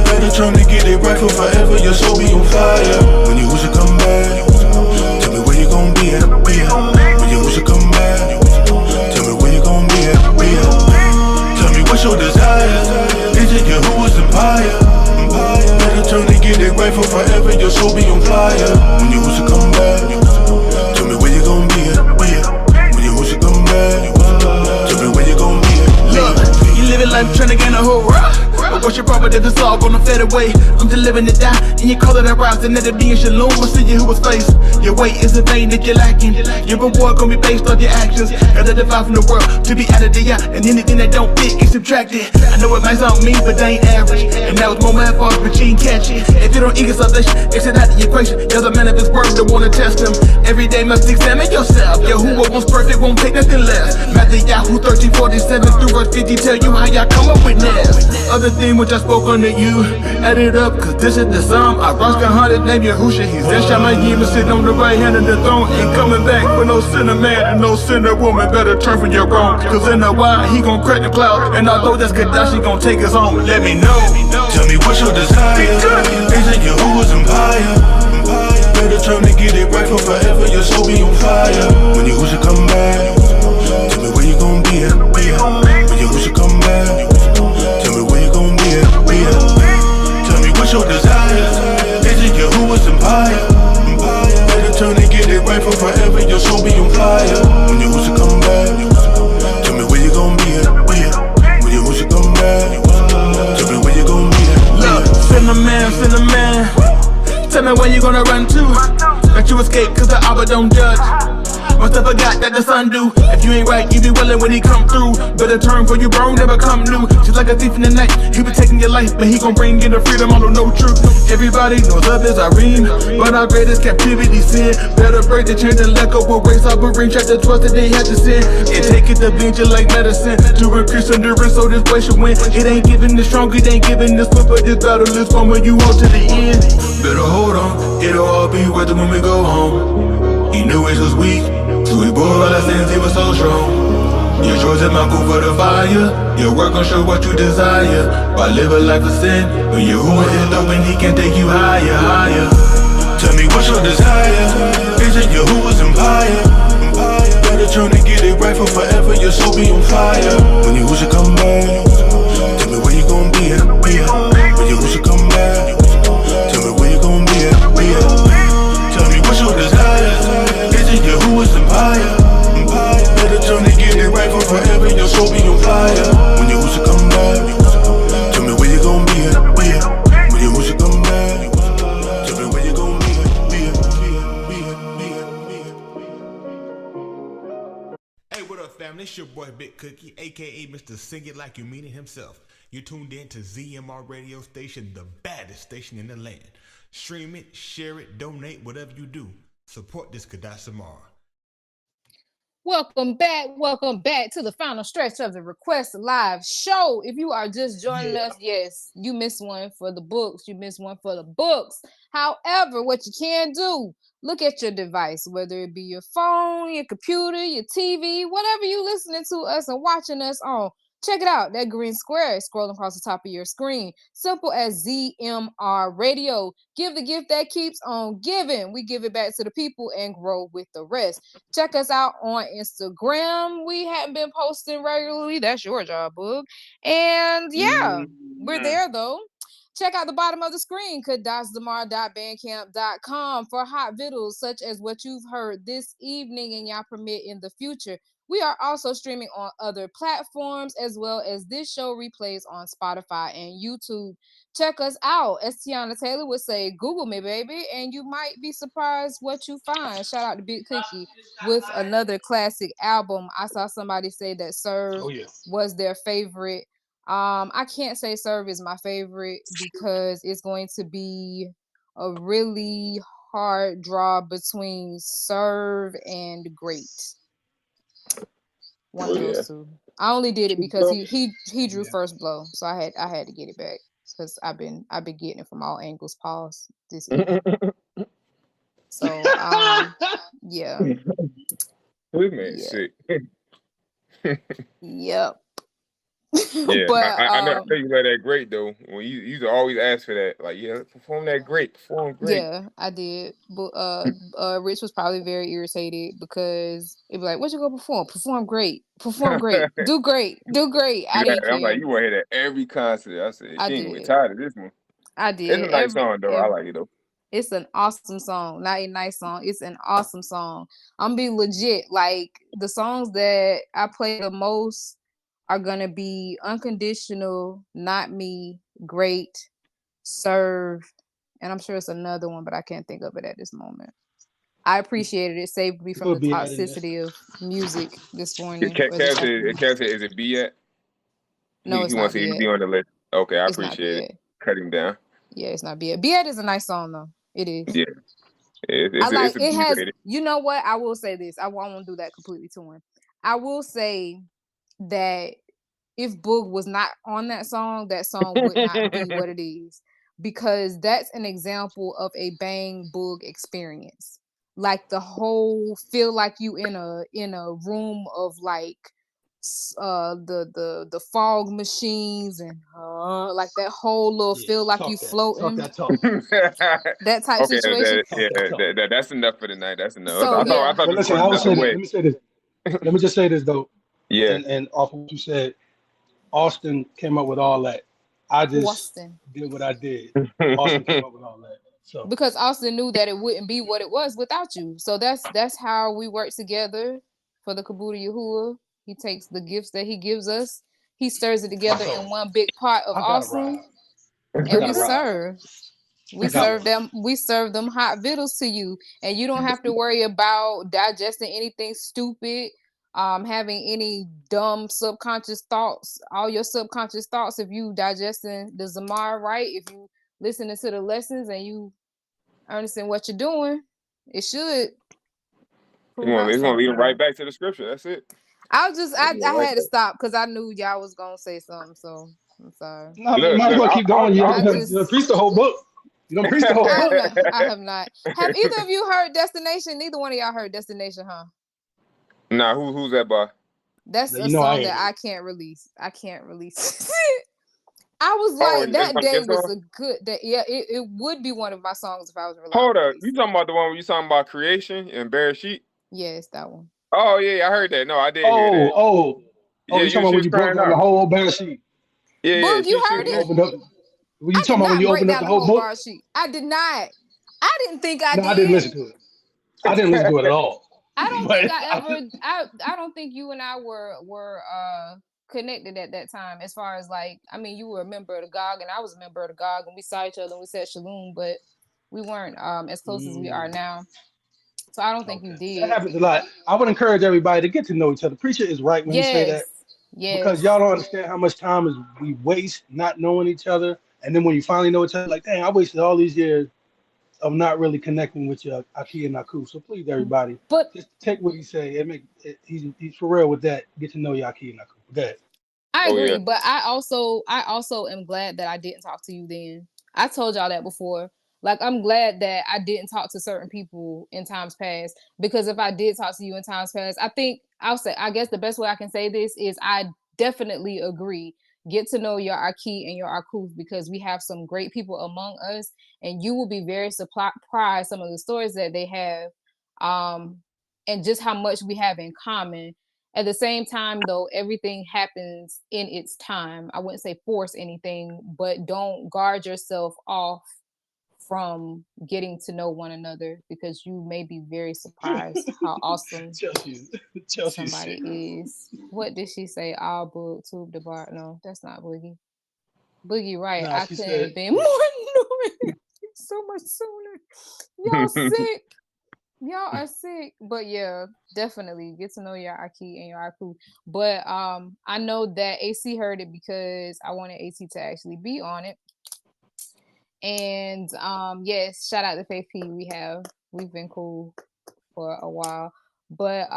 Better trying to get it right for forever. Your soul be on fire. When Yahuwah come back, tell me where you gon' be at. When Yahuwah come back, tell me where you gon' be at. Tell me what's your desire? Is it Yahuwah's empire? Better trying to get it right for forever. Your soul be on fire. When Yahuwah come back, tell me where you gon' be at. When Yahuwah come back, tell me where you gon' be at. Look, you living life trying to gain a whole rock. But what's your problem if it's all gonna fade away? I'm just living to die, and you call it a rise, and let it be in shalom. I see you who was face. Your weight is in vain that you're lacking. Your reward gonna be based on your actions. Gotta divide from the world to be added to ya, and anything that don't fit is subtracted. I know it might sound mean, but they ain't average. And that was more math for but you ain't catch it. If you don't eat salvation, it's it out of the equation. You're the man of his word that wanna test him. Every day must examine yourself. Yahuwah wants perfect, won't take nothing less. Matthew 13:47 through verse 50 tell you how y'all come up with this. Other thing which I spoke unto you, add it up, cause this is the sum. I rock 100, name Yahushua. He's in Shamayim, sitting on the right hand of the throne. Ain't coming back for no sinner man and no sinner woman. Better turn from your wrong, cause in a while he gon' crack the clouds. And although that's Q'dash, he gon' take us home. Let me know. Tell me what's your desire? Is it Yahuwah's empire? Better trying to get it right for forever. Your soul be on fire. When Yahuwah come back, tell me where you gon' be at. When Yahuwah come back, tell me where you gon' be at. Tell me what's your desire? Is it Yahuwah's empire? Better trying to get it right for forever. Your soul be on fire. When Yahuwah come back, tell me where you gon' be at. When Yahuwah come back, tell me where you gon' be at. Look, cinnamon. Tell me where you gonna run to. That you escape, cause the Abba don't judge. Must have forgot that the sun do. If you ain't right, you be willing when he come through. Better turn for you burn, never come new. Just like a thief in the night, he be taking your life, but he gon' bring in the freedom, all of no truth. Everybody knows love is Irene, but our greatest captivity sin. Better break the chains and let go of race. I bring track the trust that they had to sin. And take it to binge it like medicine, to increase endurance so this way should win. It ain't giving the strong, it ain't giving the swift, but this battle is from when you on to the end. Better hold on, it'll all be worth it when we go home. He knew it was weak, so he bore all our sins, he was so strong. Your choice is my cool for the fire. Your work gon' show what you desire. Why live a life of sin when Yahuwah is open, he can take you higher, higher. Tell me what's your desire? Is it Yahuwah's empire? Better trying to get it right for forever. Your soul be on fire. When Yahuwah come back, tell me where you gon' be at. When Yahuwah come back, tell me where you gon' be at. Tell me what's your desire? Is it Yahuwah's empire? Better trying to get it right for forever. Your soul be on fire. When Yahuwah come back, tell me where you gon' be at. When Yahuwah come back, tell me where you gon' be at. Hey, what up, family? It's your boy Big Cookie, aka Mr. Sing It Like You Mean It himself. You're tuned in to ZMR radio station, the baddest station in the land. Stream it, share it, donate, whatever you do. Support this Q'dash Zamar. Welcome back to the final stretch of the Request Live show. If you are just joining us, yes, you missed one for the books. However, what you can do, look at your device, whether it be your phone, your computer, your TV, whatever you listening to us and watching us on. Check it out. That green square is scrolling across the top of your screen. Simple as ZMR Radio. Give the gift that keeps on giving. We give it back to the people and grow with the rest. Check us out on Instagram. We haven't been posting regularly. That's your job, Boog. And yeah, we're there though. Check out the bottom of the screen, qdashzamar.bandcamp.com for hot vittles such as what you've heard this evening and y'all permit in the future. We are also streaming on other platforms as well as this show replays on Spotify and YouTube. Check us out. As Tiana Taylor would say, Google me, baby, and you might be surprised what you find. Shout out to Big Cookie with another classic album. I saw somebody say that Serve was their favorite. I can't say Serve is my favorite because it's going to be a really hard draw between Serve and Great. One of those two. I only did it because he drew First Blow, so I had to get it back because I've been getting it from all angles. Pause this evening. So yeah. This man's sick. Yep. Yeah, but I know you like that great though. When you used to always ask for that, like, yeah, perform great. Yeah, I did. But Rich was probably very irritated because it'd be like, "What you gonna perform? Perform great, do great." I didn't care. I'm like, you want to hear that every concert? I said, she ain't gonna get tired of this one. I did. It's a nice song though. I like it though. It's an awesome song, not a nice song. It's an awesome song. I'm being legit. Like the songs that I play the most are gonna be Unconditional, Not Me, Great, Serve, and I'm sure it's another one, but I can't think of it at this moment. I appreciated it. Saved me from the toxicity of music this morning. Kev said, is it B yet? No, it's not B yet. Be on the list. Okay, I it's appreciate it. Cut him down. Yeah, it's not B yet. B yet is a nice song though. It is. Yeah. It has. You know what? I will say this. I won't do that completely to him. I will say that if Boog was not on that song would not be what it is, because that's an example of a Bang Boog experience. Like the whole feel like you in a room of like the fog machines and like that whole little feel like you floating. That type situation. That's enough for the night. That's enough. So, I thought but listen, let me say this. Let me just say this though. Yeah. And off of what you said, Austin came up with all that. I just did what I did. Austin came up with all that. So because Austin knew that it wouldn't be what it was without you. So that's how we work together for the Kabuta Yahuwah. He takes the gifts that he gives us, he stirs it together in one big pot of awesome, and we serve. We serve them hot vittles to you, and you don't have to worry about digesting anything stupid, having any dumb subconscious thoughts. All your subconscious thoughts, if you digesting the Zamar right, if you listening to the lessons and you understand what you're doing, it should. It's gonna lead right back to the scripture. That's it. I had to stop because I knew y'all was gonna say something, so I'm sorry. No, you might as well keep going. You don't preach the whole book. You don't preach the whole book. I have not. Have either of you heard Destination? Neither one of y'all heard Destination, huh? Nah, who's that by? That's a song that I can't release. I was like, that day was a good day. Yeah, it would be one of my songs if I was releasing. Hold up, you talking about the one where you talking about Creation and Bare Sheet? Yeah, it's that one. Oh yeah, I heard that. No, I did hear that. You talking about when you broke down the whole Bare Sheet? Yeah, Boog, you heard it? Were you talking about when you opened up the whole book? I did not. I didn't think I did. I didn't listen to it. I didn't listen to it at all. I don't think I ever. I don't think you and I were connected at that time. As far as like, I mean, you were a member of the GOG and I was a member of the GOG, and we saw each other and we said shalom, but we weren't as close as we are now. So I don't think you did. That happens a lot. I would encourage everybody to get to know each other. Preacher is right when you say that. Yes. Because y'all don't understand how much time we waste not knowing each other. And then when you finally know each other, like, dang, I wasted all these years of not really connecting with your Aki and Aku. So please, everybody, but just take what he say and he's for real with that. Get to know your Aki and Aku. Go ahead. I agree, but I also am glad that I didn't talk to you then. I told y'all that before. Like, I'm glad that I didn't talk to certain people in times past, because if I did talk to you in times past, I guess the best way I can say this is I definitely agree. Get to know your Aki and your Aku, because we have some great people among us, and you will be very surprised some of the stories that they have, and just how much we have in common. At the same time, though, everything happens in its time. I wouldn't say force anything, but don't guard yourself off from getting to know one another, because you may be very surprised how awesome somebody is. What did she say? All book, tube the bar. No, that's not Boogie. Boogie, right? Nah, I she couldn't said, have been more annoying so much sooner. Y'all sick. Y'all are sick. But yeah, definitely get to know your Aki and your Aku. But I know that AC heard it because I wanted AC to actually be on it. And yes, shout out to Faith P. We've been cool for a while. But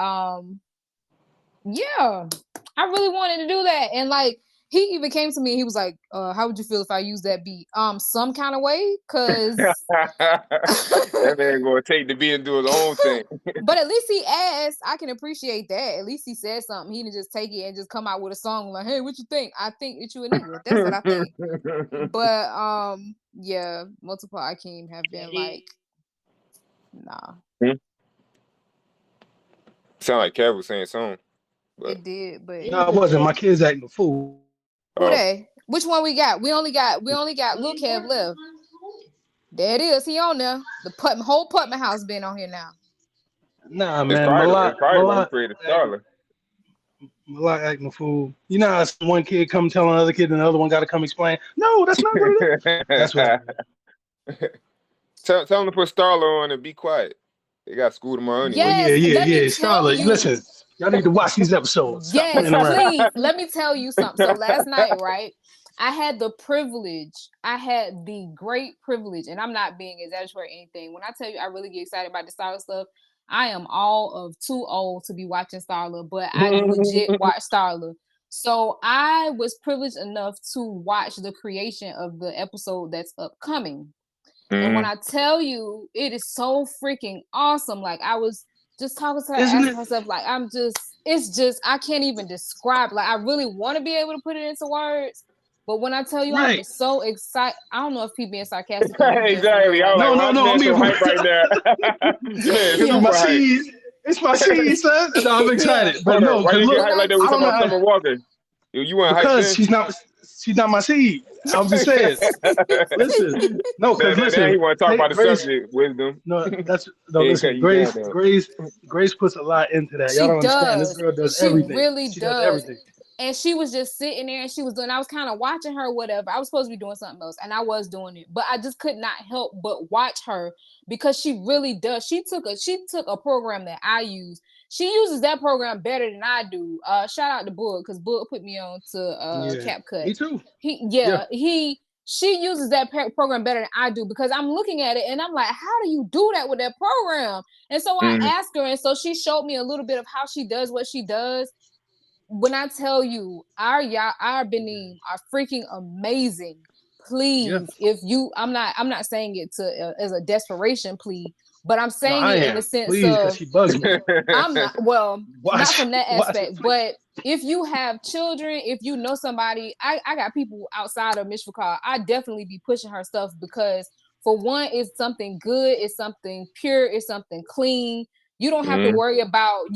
yeah, I really wanted to do that. And like, he even came to me and he was like, how would you feel if I used that beat? Some kind of way, cause that man gonna take the beat and do his own thing. But at least he asked. I can appreciate that. At least he said something. He didn't just take it and just come out with a song like, hey, what you think? I think that you a nigga. That's what I think. But yeah, multiple Akeem have been like, nah. Sound like Kev was saying something. But it did, but no, it wasn't. My kids acting a fool. Who they? Which one we got? We only got Lil Kev left. There it is. He on there. The whole Putman house been on here now. Nah, it's man. probably when he created Starla. Malak acting a fool. You know how one kid come tell another kid and the other one got to come explain? No, that's not what it is. That's what tell him to put Starla on and be quiet. They got school tomorrow anyway. Yeah. Starla, listen. Y'all need to watch these episodes. Stop playing around. Please. Let me tell you something. So last night, right? I had the great privilege, and I'm not being exaggerated or anything. When I tell you I really get excited about the Starla stuff, I am all of too old to be watching Starla, but I legit watch Starla. So I was privileged enough to watch the creation of the episode that's upcoming. And when I tell you, it is so freaking awesome. Like, I was just talking to her, asking myself, like, it's just, I can't even describe. Like, I really want to be able to put it into words. But when I tell you, I'm so excited. I don't know if people being sarcastic. Exactly. I'm no, like, I'm so hype right now. Yeah, my seed. It's my seed, son. No, I'm excited. But no, why you get hype like that with someone Summer Walker? You want hype because she's not my seed. I'm just saying. Listen, no, because listen. Now he want to talk about the subject, wisdom. Listen. Grace puts a lot into that. Y'all don't understand. This girl does everything. Really she does everything. And she was just sitting there and she was doing, I was kind of watching her, whatever. I was supposed to be doing something else and I was doing it, but I just could not help but watch her because she really does. She took a program that I use. She uses that program better than I do. Shout out to Boog, because Boog put me on to CapCut. Me too. She uses that program better than I do because I'm looking at it and I'm like, how do you do that with that program? And so I asked her, and so she showed me a little bit of how she does what she does. When I tell you, our Benin are freaking amazing. Please, if you, I'm not saying it as a desperation plea, but I'm saying it in the sense of she bugs me. I'm not not from that aspect, but if you have children, if you know somebody, I got people outside of Mishvakar, I definitely be pushing her stuff because for one, it's something good, it's something pure, it's something clean. You don't have to worry about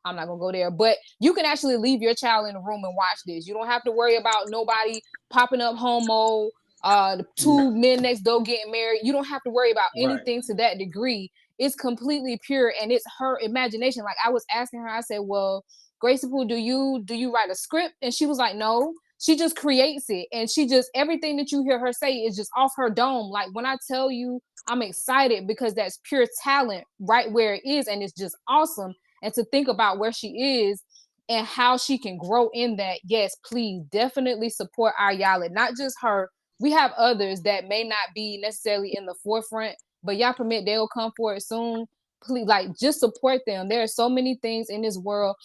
I'm not gonna go there, but you can actually leave your child in the room and watch this. You don't have to worry about nobody popping up homo, the two men next door getting married. You don't have to worry about anything to that degree. It's completely pure and it's her imagination. Like I was asking her, I said, well, Graceful, do you write a script? And she was like, no, she just creates it. And she just, everything that you hear her say is just off her dome. Like when I tell you, I'm excited because that's pure talent right where it is. And it's just awesome. And to think about where she is and how she can grow in that, yes, please definitely support our Yala, not just her, we have others that may not be necessarily in the forefront, but y'all permit they'll come forward soon. Please, like, just support them. There are so many things in this world,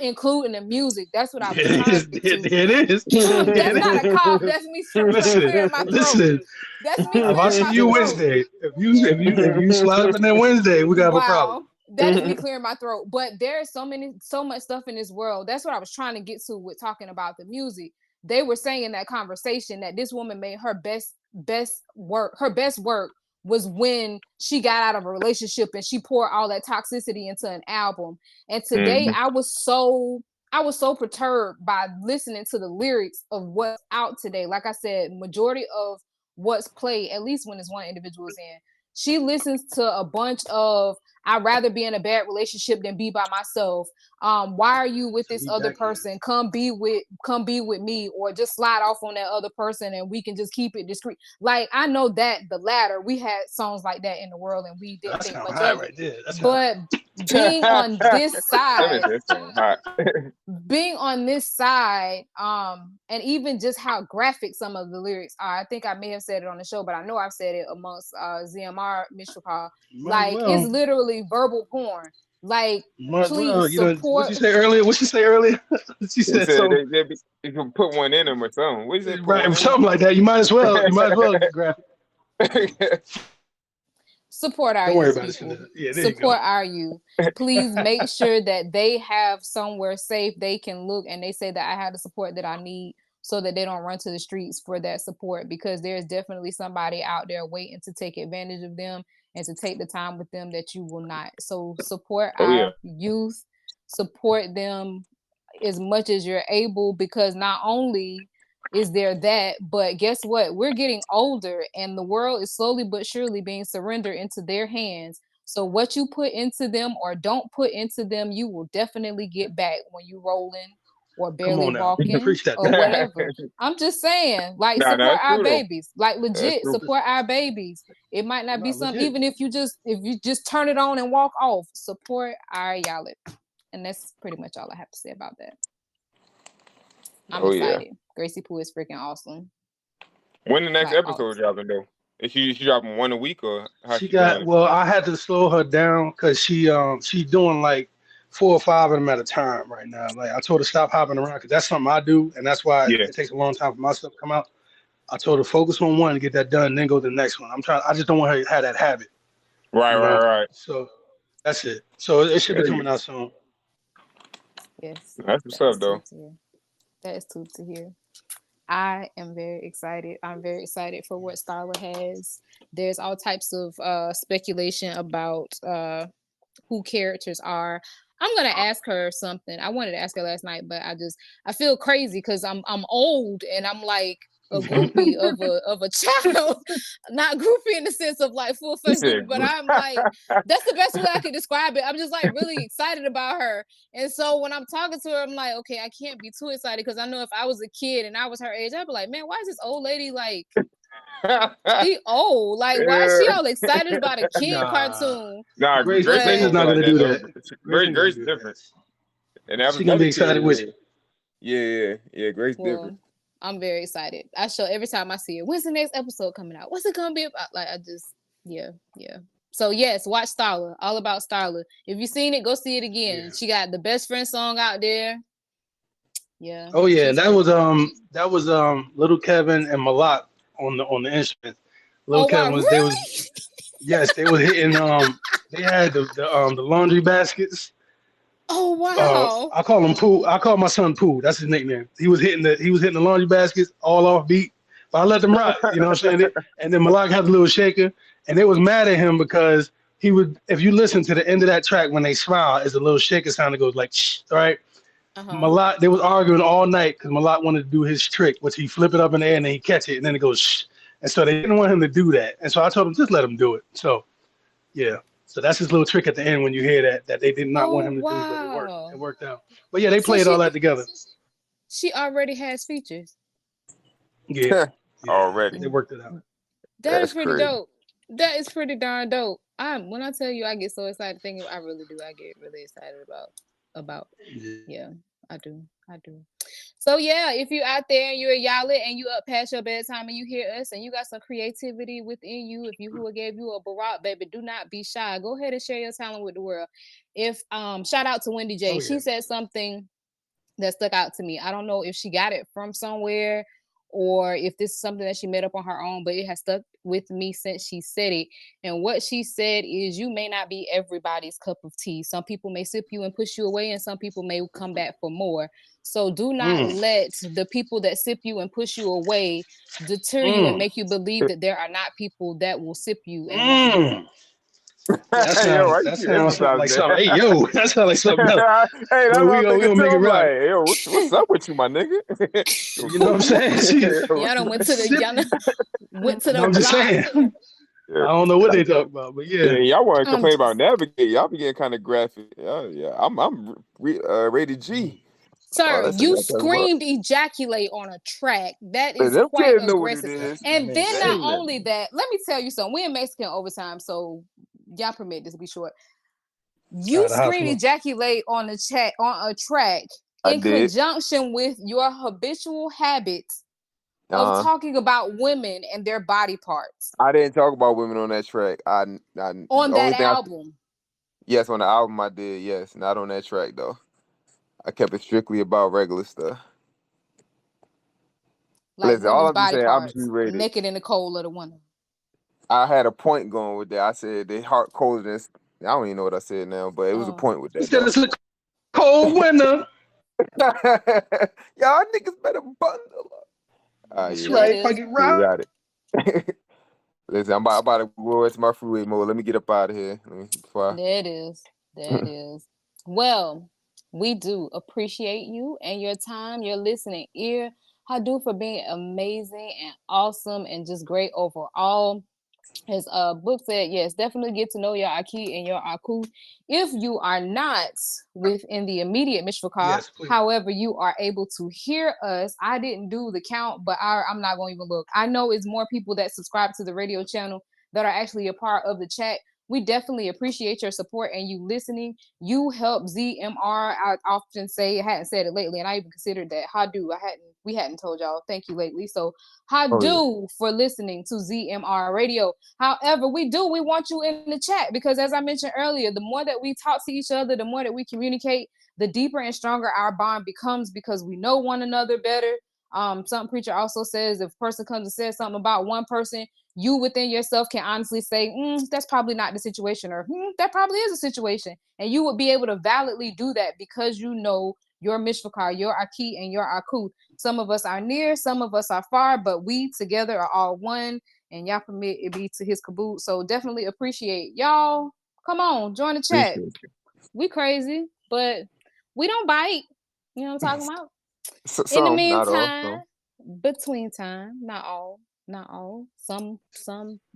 including the music. That's what I was trying to get to. It is. That's not a cough. That's me clearing my throat. Listen. That's me If I clearing see my you throat. Wednesday, if you slide up in there Wednesday, we got a problem. That is me clearing my throat. But there's so much stuff in this world. That's what I was trying to get to with talking about the music. They were saying in that conversation that this woman made her best work. Her best work was when she got out of a relationship and she poured all that toxicity into an album. And today I was so perturbed by listening to the lyrics of what's out today. Like I said, majority of what's played, at least when it's one individual's in, she listens to a bunch of I'd rather be in a bad relationship than be by myself. Why are you with this other person? Come be with me, or just slide off on that other person and we can just keep it discreet. Like, I know that the latter, we had songs like that in the world and we didn't think much of it. But being on this side, being on this side, and even just how graphic some of the lyrics are. I think I may have said it on the show, but I know I've said it amongst ZMR, Mr. Paul. Like, it's literally verbal porn. Like, please support. What you say earlier? She said so. You can put one in them or something. What is it? Right, something like that. You might as well get graphic. Support our youth. Support our youth. Please make sure that they have somewhere safe they can look and they say that I have the support that I need, so that they don't run to the streets for that support, because there's definitely somebody out there waiting to take advantage of them and to take the time with them that you will not. So support our youth, support them as much as you're able, because not only is there that, but guess what? We're getting older and the world is slowly but surely being surrendered into their hands. So what you put into them or don't put into them, you will definitely get back when you rolling or barely walking or whatever. I'm just saying, like, support our babies. Like, legit support our babies. It might not be something, even if you just turn it on and walk off, support our y'all. And that's pretty much all I have to say about that. I'm excited. Gracie Poo is freaking awesome. When the next episode dropping though? Is she dropping one a week, or how she got? Well, I had to slow her down because she's doing like 4 or 5 of them at a time right now. Like, I told her stop hopping around because that's something I do, and that's why it takes a long time for my stuff to come out. I told her focus on one and get that done, then go to the next one. I just don't want her to have that habit. Right. So that's it. So it should be coming out soon. Yes. That's what's up though. That is cool to hear. I am very excited. I'm very excited for what Starla has. There's all types of speculation about who characters are. I'm gonna ask her something. I wanted to ask her last night, but I feel crazy because I'm old and I'm like a groupie of a child. Not groupie in the sense of like full-fledged groupie, but I'm like, that's the best way I could describe it. I'm just like really excited about her. And so when I'm talking to her, I'm like, okay, I can't be too excited because I know if I was a kid and I was her age, I'd be like, man, why is this old lady like she old? Like, why is she all excited about a kid cartoon? Nah, Grace is not gonna do that. Grace is different. And she's gonna be excited with you. Yeah, Grace different. I'm very excited. I show every time I see it. When's the next episode coming out? What's it gonna be about? Like, yeah. So yes, watch Starla. All about Starla. If you've seen it, go see it again. Yeah. She got the best friend song out there. Yeah. Oh yeah, that was Little Kevin and Malak on the instrument. Little Kevin was really? They were hitting they had the laundry baskets. Oh wow! I call him Pooh. I call my son Pooh. That's his nickname. He was hitting the laundry baskets all off beat, but I let them rock. You know what I'm saying? And then Malak had a little shaker, and they was mad at him because he would. If you listen to the end of that track when they smile, it's a little shaker sound that goes like shh. All right. Malak, they was arguing all night because Malak wanted to do his trick, which he flip it up in the air and then he catch it and then it goes shh. And so they didn't want him to do that, and so I told him just let him do it. So, yeah. So that's his little trick at the end when you hear that they did not want him to do, but it worked out. But yeah, they played all that together. She already has features. Yeah. Already. They worked it out. That's pretty dope. That is pretty darn dope. When I tell you I get so excited thinking, I really do. I get really excited about. Yeah, I do. So yeah, if you out there and you're a y'all and you up past your bedtime and you hear us and you got some creativity within you, if you who gave you a Barack, baby, do not be shy. Go ahead and share your talent with the world. If shout out to Wendy J. She said something that stuck out to me. I don't know if she got it from somewhere or if this is something that she made up on her own, but it has stuck with me since she said it. And what she said is, you may not be everybody's cup of tea. Some people may sip you and push you away, and some people may come back for more. So do not let the people that sip you and push you away deter you and make you believe that there are not people that will sip you and want more. That Yo, why sounds you that keep sounds like emphasizing something. that? Hey yo, that sounds like something else. Hey, that's But what I'm we thinking gonna make too. it I'm like, right. yo, what's up with you, my nigga? You know what I'm saying? Y'all done went to the Sip. y'all done went to the I'm just block. saying. I don't know what they talk about, but Yeah, yeah. y'all want to complain just about navigate. Y'all be getting kind of graphic. Yeah, I'm rated G. Oh, Sir, that's what you y'all talking about. screamed ejaculate on a track. That Hey, is them quite kids know what it aggressive. is. And Man, then They not ain't shit. nothing. only that, let me tell you something. We in Mexican overtime, so y'all permit this to be short. You The house screamed floor. ejaculate on a track I in did. conjunction with your habitual habits of Uh huh. talking about women and their body parts I didn't talk about women on that track. on The that only thing album. yes, on the album I did. Yes, not on that track though. I kept it strictly about regular stuff. Like Listen, all women's I'm just body saying, I'm just parts, rated. naked in the cold of the winter. I had a point going with that. I said they heart colder than. I don't even know what I said now, but it was a point with He that said though. it's a cold winter. Y'all niggas better bundle up. That's Yeah, That right. is. Fucking we rock. got it. Listen, I'm about to go into my freeway mode. Let me get up out of here. That is. That is. Well, we do appreciate you and your time, your listening ear. I do for being amazing and awesome and just great overall. His book said, yes, definitely get to know your Aki and your Aku. If you are not within the immediate Mishvaka, Yes, please. however, you are able to hear us. I didn't do the count, but I'm not going to even look. I know it's more people that subscribe to the radio channel that are actually a part of the chat. We definitely appreciate your support and you listening. You help ZMR. I often say, I hadn't said it lately, and I even considered that. We hadn't told y'all thank you lately. So Oh yeah. for listening to ZMR Radio. However, we want you in the chat because as I mentioned earlier, the more that we talk to each other, the more that we communicate, the deeper and stronger our bond becomes because we know one another better. Some preacher also says if a person comes and says something about one person, you within yourself can honestly say, that's probably not the situation, or that probably is a situation. And you would be able to validly do that because you know your Mishvakar, your Aki, and your Aku. Some of us are near, some of us are far, but we together are all one. And y'all permit it be to his caboose. So definitely appreciate y'all. Come on, join the chat. Appreciate you. We crazy, but we don't bite. You know what I'm talking about? In the Some, not all. meantime, between time, not all. Some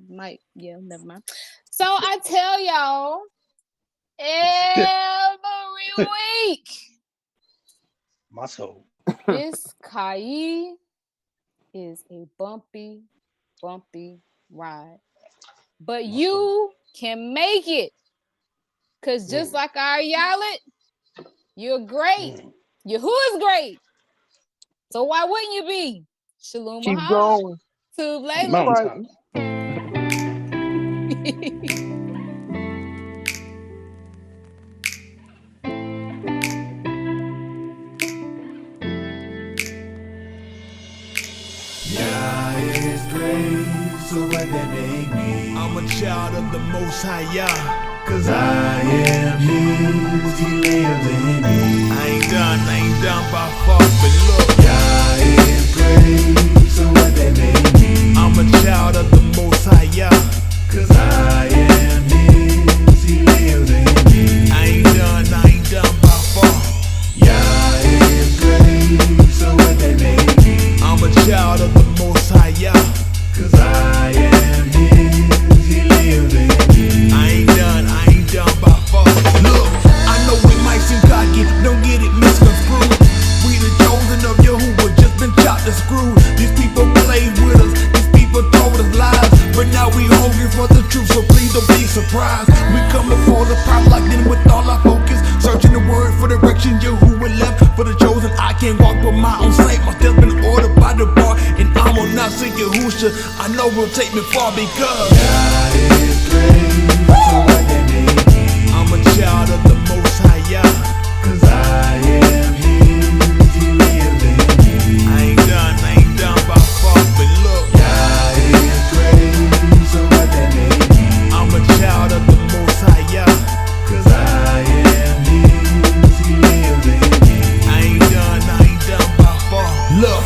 might, never mind. So I tell y'all every week. My soul. This Kai is a bumpy ride. But you can make it. Because just like our Yalit, you're great. Your who is great. So why wouldn't you be? Shalom Keep Mahal. going. Tube Keep Layla. fighting. Yah is great, so what that make me? I'm a child of the Most High Yah. Cause I am his, he lives in me. I ain't done by far, but look. Yah is great, so what that make me? I'm a child of the Most High Yah. Cause I am his, he lives in me. I ain't done by far. Yah is great, so what that make me? I'm a child of the Most High Yah. Cause I am his, he lives in me. I ain't done by far. Look, I know it might seem cocky, don't get it misconstrued. We the chosen of Yahuwah, just been chopped and screwed. These people played with us, these people told us lies. But now we hungry for the truth, so please don't be surprised. We coming for the pride, locked in with all our focus. Searching the word for direction, Yahuwah left. For the chosen, I can't walk, but my own sight. My steps been ordered by the bar, and I will not see your hoosha. I know will take me far because God is great, so what that means. I'm a child of the Most High, yeah. 'Cause I am His, He lives in me. I ain't done by far, but look, God is great, so what that means. I'm a child of the Most High, yeah. 'Cause I am His, He lives in me. I ain't done by far. Look,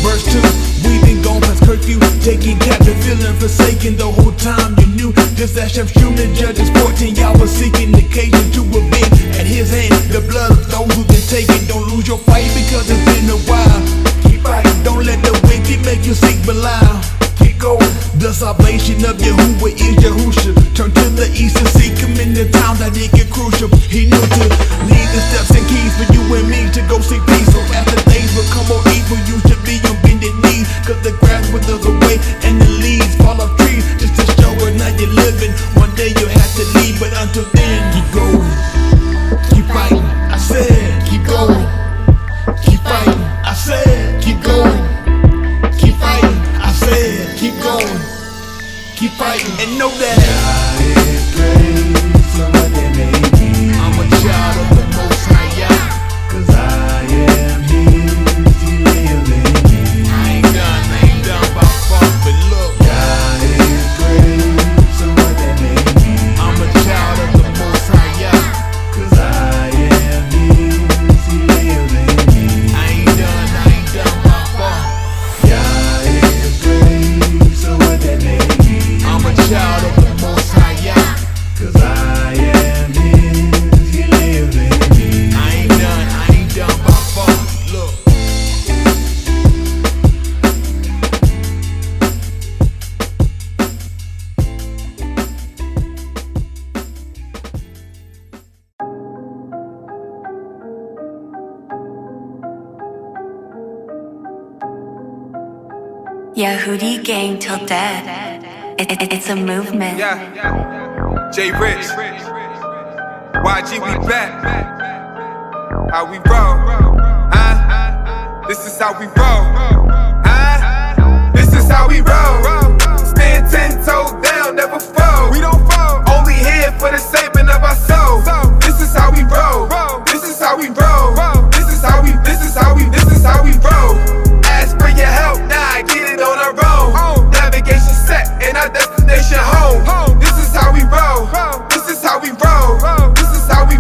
verse 2. We been gone past curfew, taking captive, feeling forsaken the whole time you knew. Just as I'm shooting judges 14, y'all was seeking occasion to avenge at his hand the blood of those who've been taken. Don't lose your fight because it's been a while. Keep fighting, don't let the wicked make you seek Belial. Keep going, the salvation of Yahuwah is Yahusha. Turn to the east and seek him in the times that it get crucial. He knew to lead the steps and keys for you and me to go seek peace. So as the days become more evil, you should be on bended knees. 'Cause the grass withers away and the leaves fall off trees, just to show it how you're living. One day you'll have to leave, but until then, keep going, keep fighting. I said, keep going, keep fighting. I said, keep going, keep fighting. I said, keep going, keep fighting. And know that God is great, so what that may be. I'm a child of the Most High, yeah. 'Cause I am His, He lives in me. I ain't done by far, but look, God is great, so what that may be. I'm a child of the Most High, yeah. 'Cause I am His, He lives in me. I ain't done by far. God is great, so what that may be. I'm a child of the Most High, yeah. 'Cause I am His, He lives in me. I ain't done by far. Look. Yahudi gang till death. It's a movement. Yeah, J Rich, YG, we back. How we roll? This is how we roll. This is how we roll. Stand 10 toes down, never fold. We don't fold. Only here for the saving of our souls. This is how we roll. This is how we roll. This is how we roll. Ask for your help, now I get it on our own. Navigation set and our destination home. This is how we roll. This is how we roll. This is how we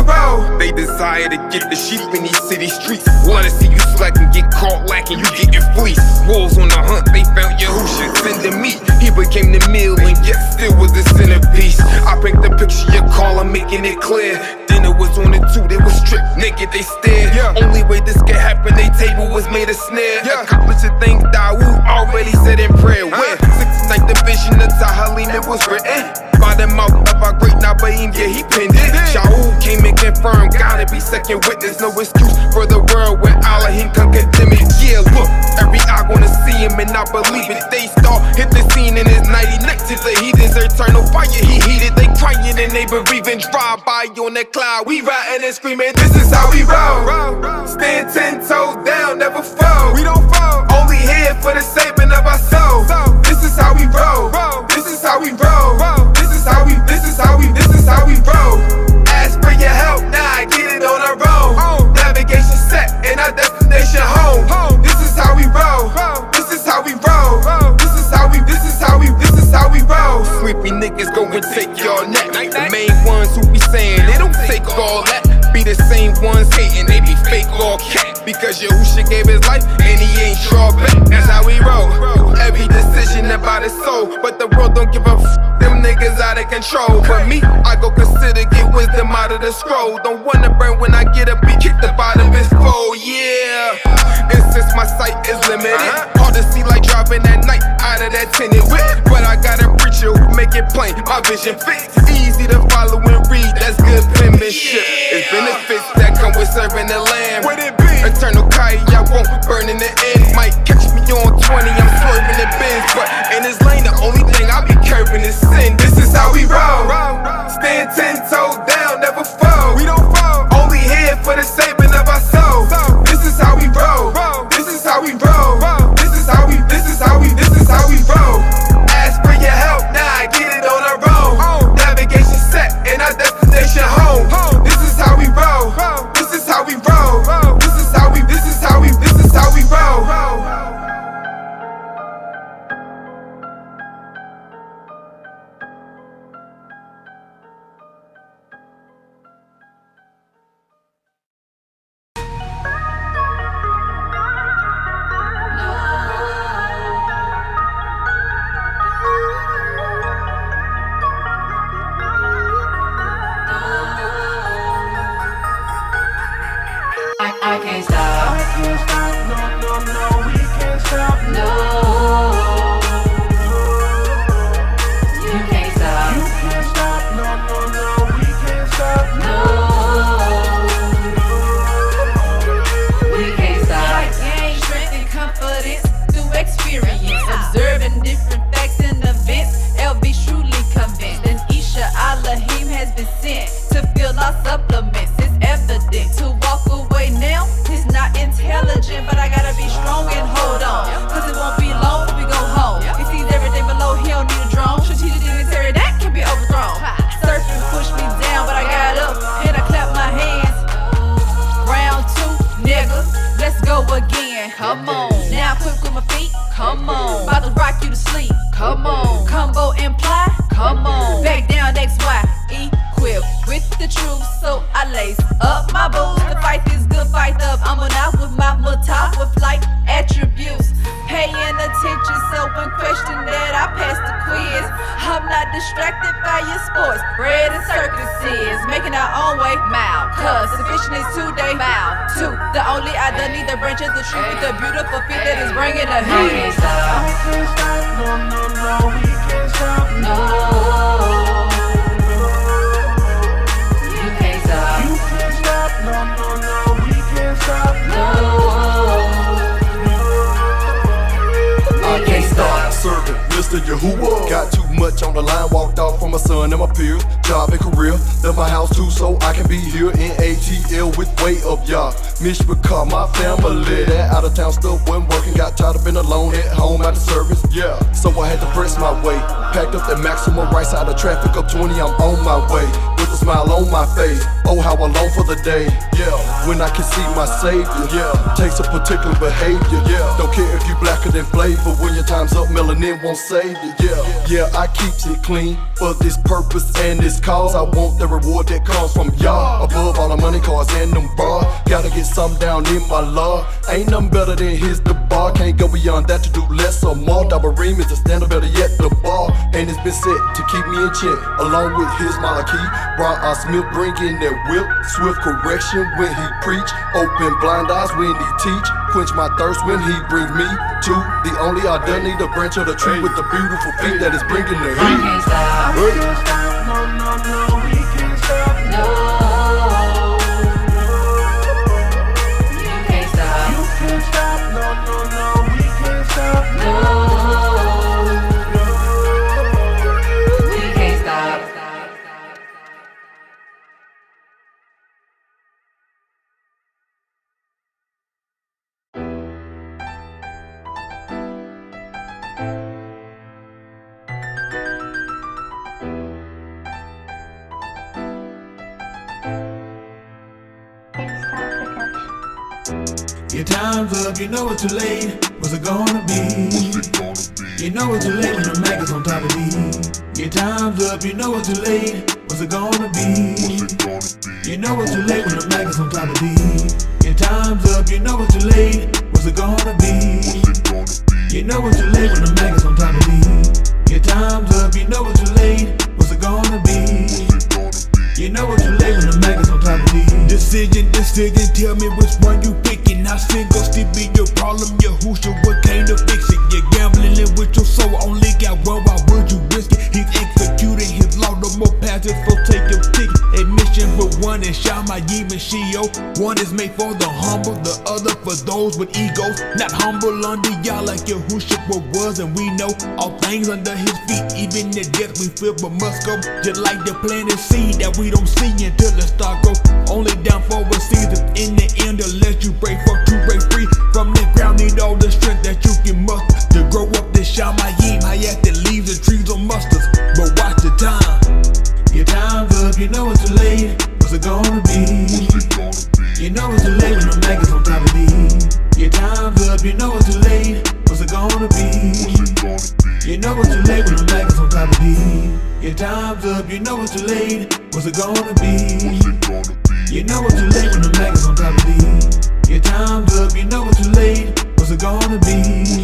roll. They desire to get the sheep in these city streets. Wanna see you slack and get caught lacking, you getting fleeced. Wolves on the hunt, they found Yahusha, send the meat. He became the meal and yet still was the centerpiece. I paint the picture, you call, I'm making it clear. Dinner was on it too, they was stripped naked, they stared. Only way this could happen, they table was made a snare. Accomplish the things Dawood already said in prayer. Where 69th division of Tahalim, it was written. By the mouth of our great Nabaim, yeah, he pinned it. Shaul came and confirmed, gotta be second witness. No excuse for the world where Elohim can condemn it. Yeah, look, every eye gonna see him and I believe it. They start hit the scene in his 90 next to the heathens. Eternal fire, he heated. They crying and they bereaving. Drive by on that cloud, we riding and screaming. This is how we roll. Stand 10 toes down, never fold. We don't fold. Only here for the saving of our souls. This is how we roll. This is how we roll. This is how we roll. Ask for your help, now I get it on our own. Navigation set and our destination home. This is how we roll. This is how we roll. This is how we roll. Sleepy niggas go and take your neck. The main ones who be saying they don't take all that. Be the same ones hating, they be fake or cat. Because Yahusha gave his life and he ain't draw back. That's how we roll. Every decision about his soul, but the world don't give a f. Them niggas out of control. For me, I go consider get wisdom out of the scroll. Don't wanna burn when I get up, be kicked up out of his fold. Yeah. And since my sight is limited, hard to see like driving at night out of that tinted whip. But I got a preacher who make it plain, my vision fits. Easy to follow and read, that's good penmanship. It's benefits that come with serving the lamb. What it be? Eternal Kai, I won't burn in the end. Might catch me on 20, I'm swerving the bins. But in this lane, the only thing I be curving is sin. This is how we roll. Stand 10 toes down, never fold. We don't fold. Only here for the saving of our souls. This is I can't stop. I can't stop. No, no, no, we can't stop. No. You can't stop. You can't stop. No, no, no, we can't stop. No. We can't stop. I gain strength and confidence through experience, observing different facts and events. LB truly convinced, and Isha Alahim has been sent to fill our supplements. It's evident to walk away now. It's not intelligent, but I gotta be strong and hold on. Cause it won't be long till we go home. He sees everything below, he don't need a drone. Strategic dignitary, that can be overthrown. Surfing pushed me down, but I got up and I clapped my hands. Round 2, nigga, let's go again. Come on, now quick with my feet. Come on, about to rock you to sleep. Come on, combo imply. Come on, back down XY. Equip with the truth, so I lace up my boots. The fight is good, fight up. I'm out with my top with like attributes. Paying attention, so when questioned that I passed the quiz. I'm not distracted by your sports, bread and circuses. Making our own way, mile. Cause sufficient is 2 day mile. 2, the only I done need the branch of the tree with the beautiful feet that is bringing the heat. I can't stop. I can't stop. No, no, no, we can't stop. No. You can't stop. You can't stop. No, no, no, we can't stop. No. I can't stop serving Mr. Yahuwah. Got too much on the line, walked off from my son and my peers. Job and career, left my house too, so I can be here in ATL with way up, y'all. Mishpachah, my family, that out of town stuff wasn't working. Got tired of being alone at home after service, yeah. So I had to press my way. Packed up that maximum right side of traffic, up 20, I'm on my way. With a smile on my face, oh how I long for the day, yeah. When I can see my savior, yeah. Takes a particular behavior, yeah. Don't care if you blacker than flavor. When your time's up, melanin won't save you, yeah. Yeah, I keeps it clean for this purpose and this cause. I want the reward that comes from y'all. Above all the money, cars and them bars. Gotta get some down in my law. Ain't nothing better than his the bar. Can't go beyond that to do less or more. Dabarim is the standard, better yet the bar. And it's been set to keep me in check. Along with his Malachi, Brian R. Smith bringing that whip. Swift correction when he preach. Open blind eyes when he teach. Quench my thirst when he bring me to the only I done need a branch of the tree with the beautiful feet that is bringing the heat. I can't stop. We can't stop. No, no, no, we can't stop. No. You can't stop. You can't stop. No, no, no, we can't stop. No. We can't stop. Your time's up, you know it's too late. What's it gonna be? You know it's too late when the Mac is on top of me. Your time's up, you know it's too late. What's it gonna be? You know it's too late when the Mac is on top of me. Your time's up, you know it's too late. What's it gonna be? You know it's too late when the Mac is on top of me. Your time's up, you know it's too late. What's it gonna be? You know it's too late when the Mac is on top of me. Decision, tell me which one you picking. How single still be your problem? Your whoosha, what kind of fix it? You're gambling with your soul, only got one. Why would you risk it? He's executing his law, no more passes, so take your ticket. Admission with one is Shama, Yim and Shio. One is made for the humble, the other for those with egos. Not humble under y'all like your whoosha what was, and we know all things under his feet. Even the death we feel but must go. Just like the planted seed that we don't see until the star go. Only down for a season. In the end, to let you break fuck to break free from the ground. Need all the strength that you can muster to grow up this Shamayim. Hayat that leaves the trees on mustards. But watch the time. Your time's up, you know it's too late. What's it gonna be? You know it's too late when the Mac is on top of me. Your time's up, you know it's too late. What's it gonna be? You know it's too late when the Mac is on top of me. Your time's up, you know it's too late. What's it gonna be? You know it's too late when the Mac is on top of me. Your time's up, you know it's too late. What's it gonna be?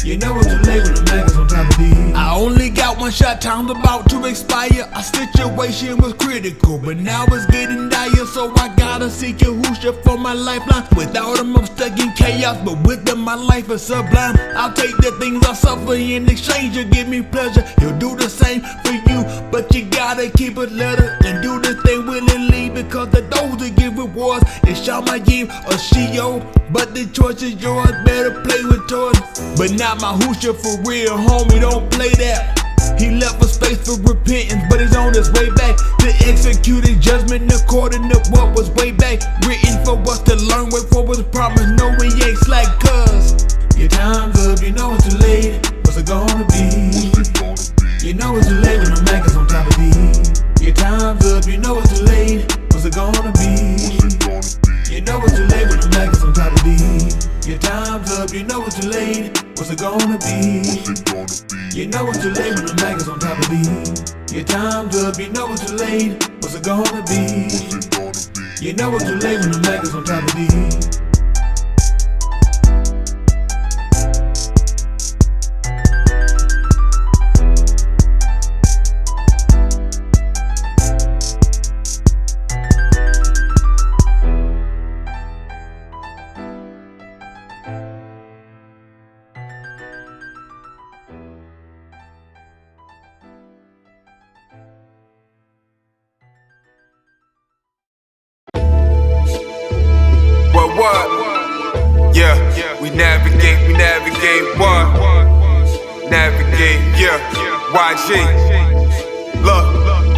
You know it's too late when the Mac is on top of me. I only got one shot That time's about to expire. Our situation was critical, but now it's getting dire. So I gotta seek Yahushua for my lifeline. Without him I'm stuck in chaos, but with him my life is sublime. I'll take the things I suffer in exchange. You'll give me pleasure, he'll do the same for you. But you gotta keep it letter and do this thing willingly, because the those that give rewards, it's Shamayim or Shio. But the choice is yours, better play with toys. But not my Yahushua for real, homie, don't play that. He left a space for repentance, but he's on his way back to execute his judgment according to what was way back written for us to learn. Wait for his promise, no we ain't slack, cause your time's up, you know it's too late. What's it gonna be? You know it's too late when the Mac is on top of these. Your time's up, you know it's too late. What's it gonna be? You know it's too late when the Mac is on top of these. Your time's up, you know it's too late. What's it gonna be? You know it's too late when the Mac is on top of these. Your time's up, you know it's too late. What's it gonna be? You know it's too late when the Mac is on top of these. We navigate what? Navigate, yeah. YG. Look,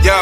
yo,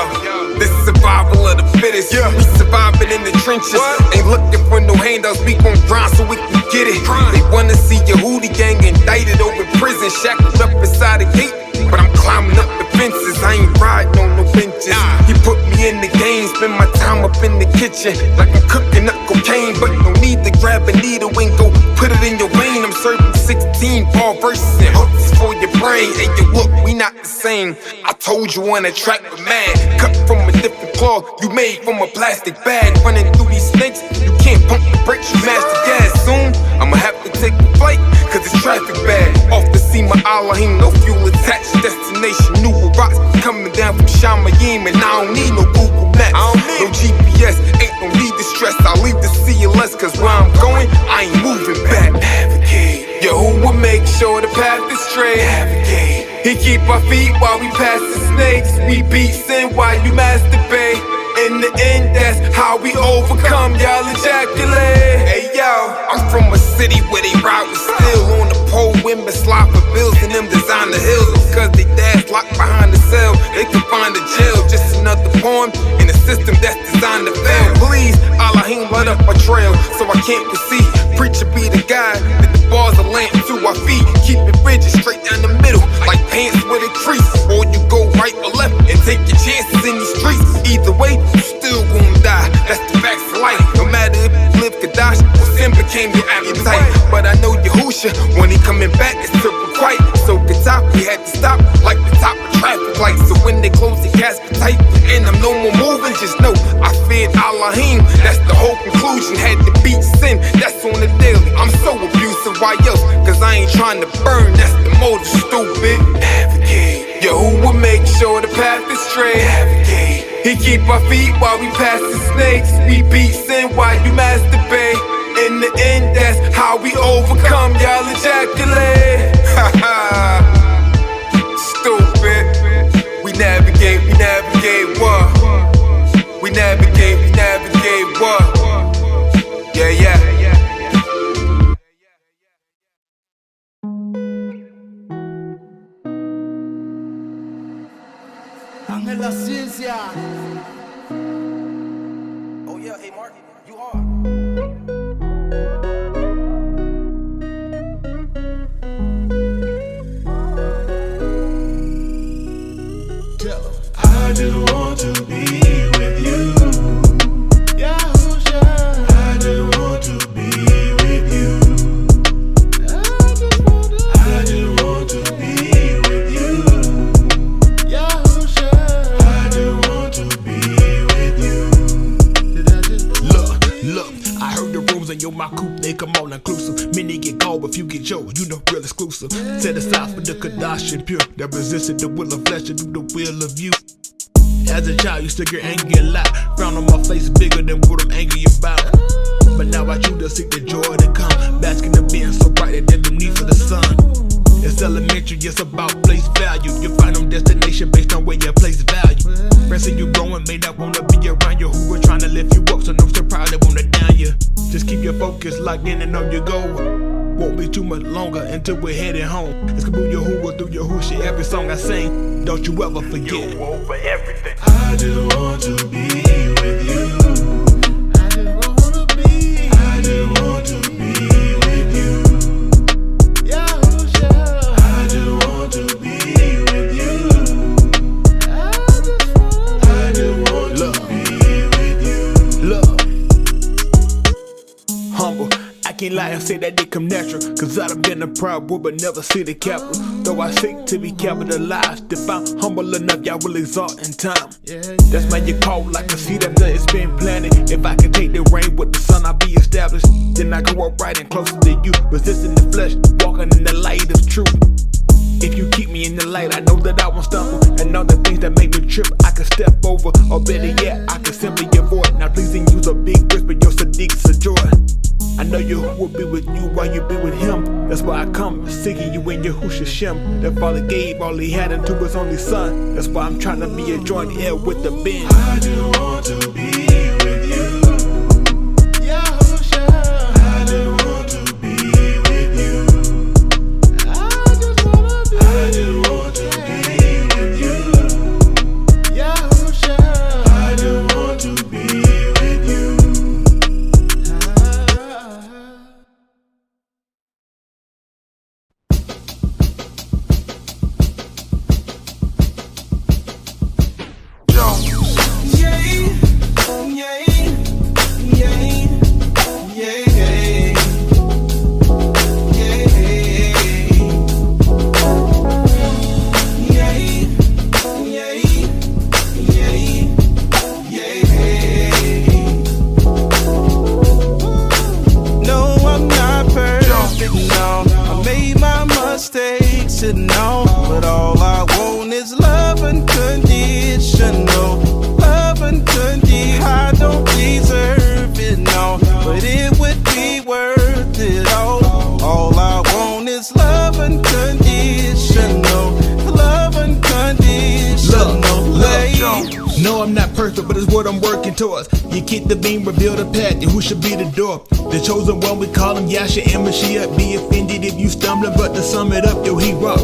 this is survival of the fittest. We surviving in the trenches. Ain't looking for no handouts, we gon' grind so we can get it. They wanna see your Hootie gang indicted over prison, shackled up inside the gate. But I'm climbing up the fences, I ain't riding on no benches. He put me in the game, spend my time up in the kitchen like I'm cooking up cocaine. But no need to grab a needle and go put it in your vein. I'm serving 16 ball verses and hooks for your brain. Hey, yo, look, we not the same. I told you on a track with man, cut from a different cloth, you made from a plastic bag. Running through these snakes, you can't pump the brakes, you mash the gas. Soon, I'ma have to take a flight, cause it's traffic bad. Off to see my Elohim, no fuel attached. Destination, new rocks coming down from Shamayim, and I don't need no Google Maps. No GPS, ain't no need to stress. I'll leave the CLS, cause where I'm going, I ain't moving back. Navigate. Yo, who will make sure the path is straight? Navigate. He keep our feet while we pass the snakes. We beat sin while you masturbate. In the end, that's how we overcome, y'all ejaculate. Hey yo, I'm from a city where they ride with steel on the pole, women slide for bills in them designer hills. Cause they dads locked behind the cell, they can find a jail. Just another pawn in a system that's designed to fail. Please, Elohim let up my trail so I can't proceed. Preacher be the guy that the bars are lamp to our feet. Keep it rigid, straight down the middle, like pants with a crease. Or you go right or left and take your chances in these streets. Either way, you still gon' die, that's the facts of life. No matter if you live Q'dash or sin became your appetite. But I know Yahushua, when he coming back, it's triple quiet. So the top, we had to stop, like the top of traffic lights. So when they close the casket tight, and I'm no more moving, just know I feared Elohim. That's the whole conclusion, had to beat sin, that's on the daily. I'm so abusive, why else? Cause I ain't trying to burn, that's the motive, stupid. Navigate. Yo, who will make sure the path is straight? Navigate. He keep our feet while we pass the snakes. We beat sin while you masturbate. In the end, that's how we overcome, y'all ejaculate. Stupid. We navigate what? We navigate what? Yeah. La ciencia. Oh yeah, hey Mark, you hard. Tell him. I just want to be with you. Yahushua. I just want to shows and you're my coupe, they come all inclusive. Many get called, but few get yours, you know, real exclusive. Set aside for the Q'dash and pure that resisted the will of flesh to do the will of you. As a child, used to get angry a lot. Frown on my face bigger than what I'm angry about. But now I choose to seek the joy to come. Basking in being so bright that there's no need for the sun. It's elementary, it's about place value. You find them destination based on where you place value. Pressing you growing, may not wanna be around you. Who are trying to lift you up, so no surprise they wanna down you. Just keep your focus locked in and on your goal. Won't be too much longer until we're heading home. It's gonna move your who through your who shit. Every song I sing, don't you ever forget. You over everything. I just want to be with you. I just want to be with you. Yeah, I just want to be with you. I just want to be with you. Love. Humble. I can't lie and say that they come natural, cause I done been a proud boy but never see the capital. Though I seek to be capitalized, if I'm humble enough, y'all will exalt in time. That's why you call like a seed after it's been planted. If I can take the rain with the sun, I'll be established. Then I go upright and closer to you, resisting the flesh, walking in the light of truth. If you keep me in the light, I know that I won't stumble. And all the things that make me trip, I can step over. Or better yet, I can simply avoid. Now pleasing you's a big risk, but your Sadiq's a joy. I know your who will be with you while you be with him. That's why I come, seeking you in your Hushashem. That Father gave all he had unto his only son. That's why I'm trying to be a joint heir with the bend. I just want to be with you. I just want to be with you. I just want to be with you. I just want to be with you. But all I want is love unconditional. Love unconditional. I don't deserve it, no, but it would be worth it all. All I want is love unconditional. Love unconditional. No, I'm not perfect, but it's what I'm working towards. You kick the beam, reveal the path, and who should be the door? The chosen one, we call him Yasha and Mashiach. Be offended if you stumbling, but to sum it up, yo, he rock.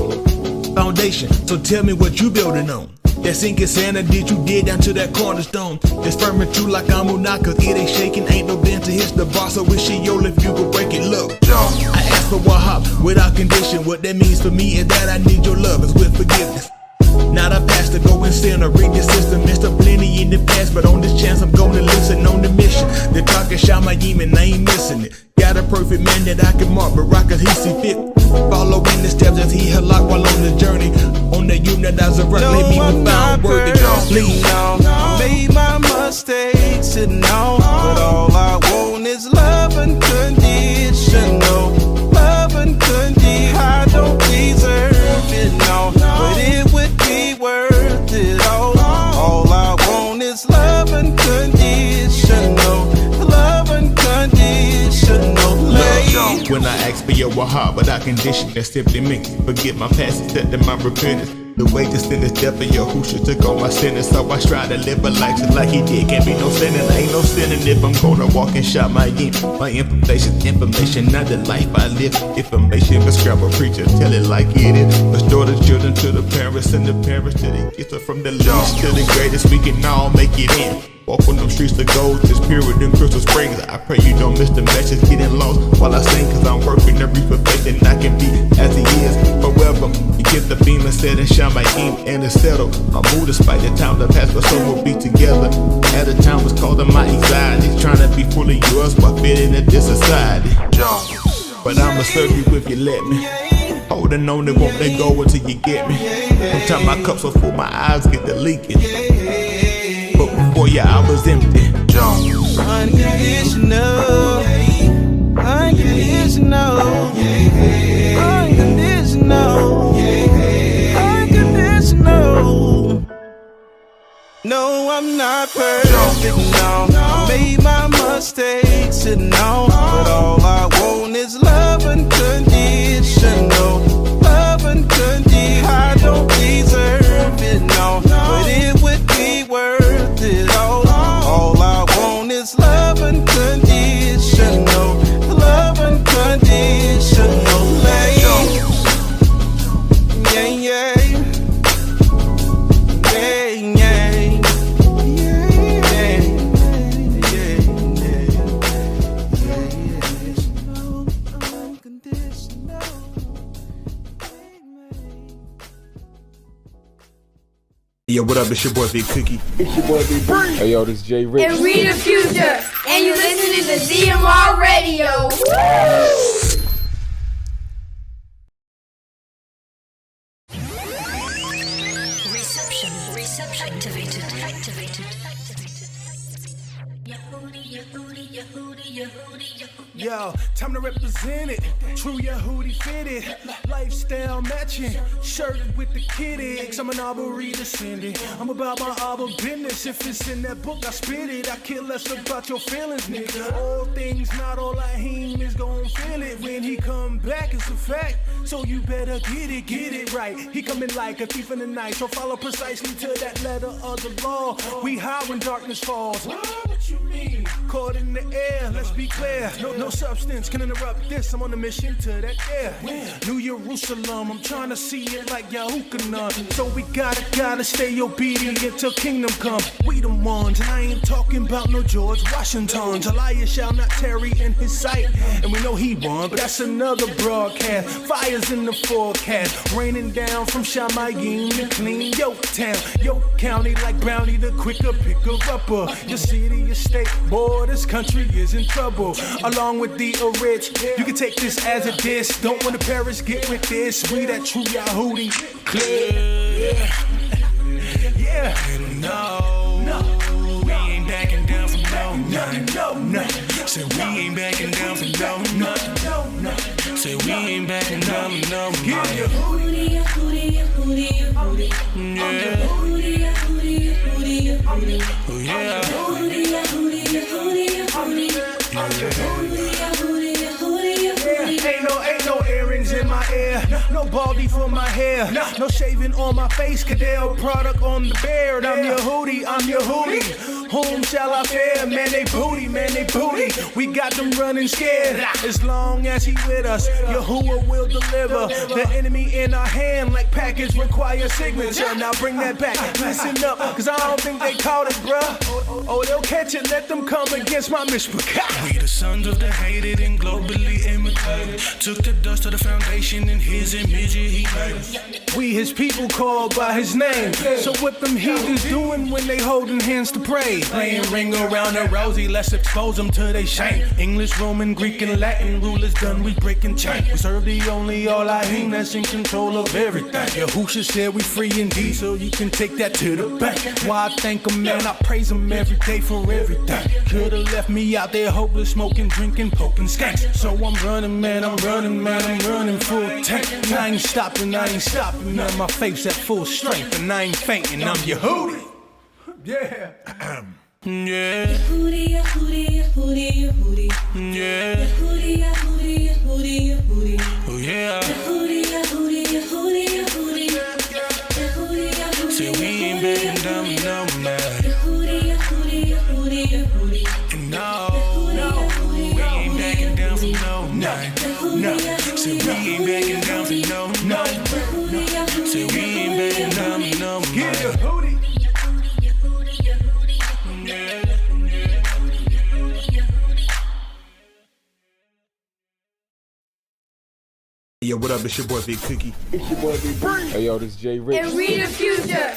Foundation, so tell me what you building on. That sinking sand that you did down to that cornerstone. It's firm and true like I'm not, cause it ain't shaking. Ain't no bend to hit the bar, so wish it, yo, if you could break it, look. I ask for wahab without condition. What that means for me is that I need your love, is with forgiveness. Not a pastor, go and sin or read the system. Missed up plenty in the past, but on this chance I'm gonna listen on the mission. The talk is Shamayim and I ain't missing it. Got a perfect man that I can mark, but rock as he see fit. Following the steps as he halak while on the journey. On the unit as a rock, let me be found worthy. Please. I made my mistakes and now, but all I want is love unconditional. Love unconditional. I don't deserve it, no, but it would be worth it all. All I want is love unconditional. Love unconditional. When I ask for your wahab without condition, that simply means forget my past and set my repentance. The way to sin is death for your Husha took all my sinners, so I try to live a life just like he did. Can't be no sinning, ain't no sinning if I'm gonna walk and shot my yin. My information, not the life I live. Information, but scrap a preacher, tell it like it is. Restore the children to the parents and the parents to the kids. So from the least to the greatest, we can all make it in. Walk on them streets to gold, this period in Crystal Springs. I pray you don't miss the message, getting lost while I sing, cause I'm working every perfection I can be as he is forever. You get the beam and set and shine my aim and it's settled. My mood despite the time that passed, but so we'll be together. At a time was called my anxiety, trying to be fully yours while fitting into this society. But I'ma serve you if you let me. Holding on, they won't let go until you get me. Sometimes my cups are full, my eyes get to leaking. But before I was empty. Unconditional. not perfect, no. I made my mistakes and no, but all I want is love unconditional. Love unconditional. I don't deserve it, no, but it would be worth it all. All I want is love unconditional. Love unconditional. Yeah, yeah. Yo, what up? It's your boy Big Cookie. It's your boy Big Bree. Hey, yo, this is Jay Rich. And we the future. And you listening to ZMR Radio. Reception activated. Yo, time to represent it. True Yehudi fitted. Lifestyle matching. Shirt with the kiddies. I'm an Aubrey descendant. I'm about my Aubrey business. If it's in that book, I spit it. I care less about your feelings, nigga. All things, not all I him is gon' feel it. When he come back, it's a fact. So you better get it right. He coming like a thief in the night. So follow precisely to that letter of the law. We high when darkness falls. What you mean? Caught in the air, let's be clear. No substance can interrupt this. I'm on a mission to that air. New Jerusalem, I'm trying to see it like Yahukanon. So we gotta stay obedient till kingdom come. We the ones, and I ain't talking about no George Washington. Elias shall not tarry in his sight. And we know he won, but that's another broadcast. Fires in the forecast, raining down from Shamayim to clean your town. Your county like Brownie, the quicker picker-upper. Your city, your state, boy, this country is in trouble. Along with the rich, you can take this as a diss. Don't want to perish, get with this. We that true Yahudi. Clear. Yeah. No. We ain't backing down from no. Say we ain't backing down from no. Say we ain't backing down from no. Yeah. Ain't no earrings in my ear, no baldy for my hair, no shaving on my face, Cadell product on the beard. I'm Yehudi. Whom shall I fear? Man, they booty. We got them running scared. As long as he with us, Yahuwah will deliver. The enemy in our hand, like package require signature. Now bring that back, listen up, cause I don't think they caught it, bruh. Oh, they'll catch it, let them come against my mishpachah. We the sons of the hated and globally imitated. Took the dust of the foundation in his image, he made us. We his people called by his name. So what them heathens doing when they holding hands to pray? Playing ring around the rosy, let's expose them to they shame. English, Roman, Greek, and Latin rulers done, we breaking chain. We serve the only Elohim that's in control of everything. Yahusha said we free indeed, so you can take that to the bank. Why I thank him, man, I praise him every day for everything. Could've left me out there hopeless, smoking, drinking, poking skanks. So I'm running, man, I'm running full tank. I ain't stopping, man, my face at full strength. And I ain't fainting, I'm Yehudi. Yeah. Yeah. Yehudi. Yeah. Oh yeah. Say we ain't backing down no man. No, we ain't backing down from no. Say we ain't backing down from no. Say we ain't backing down from no man. Yo, what up? It's your boy Big Cookie. It's your boy Big Bree. Hey, yo, this is Jay Rich. And we the future.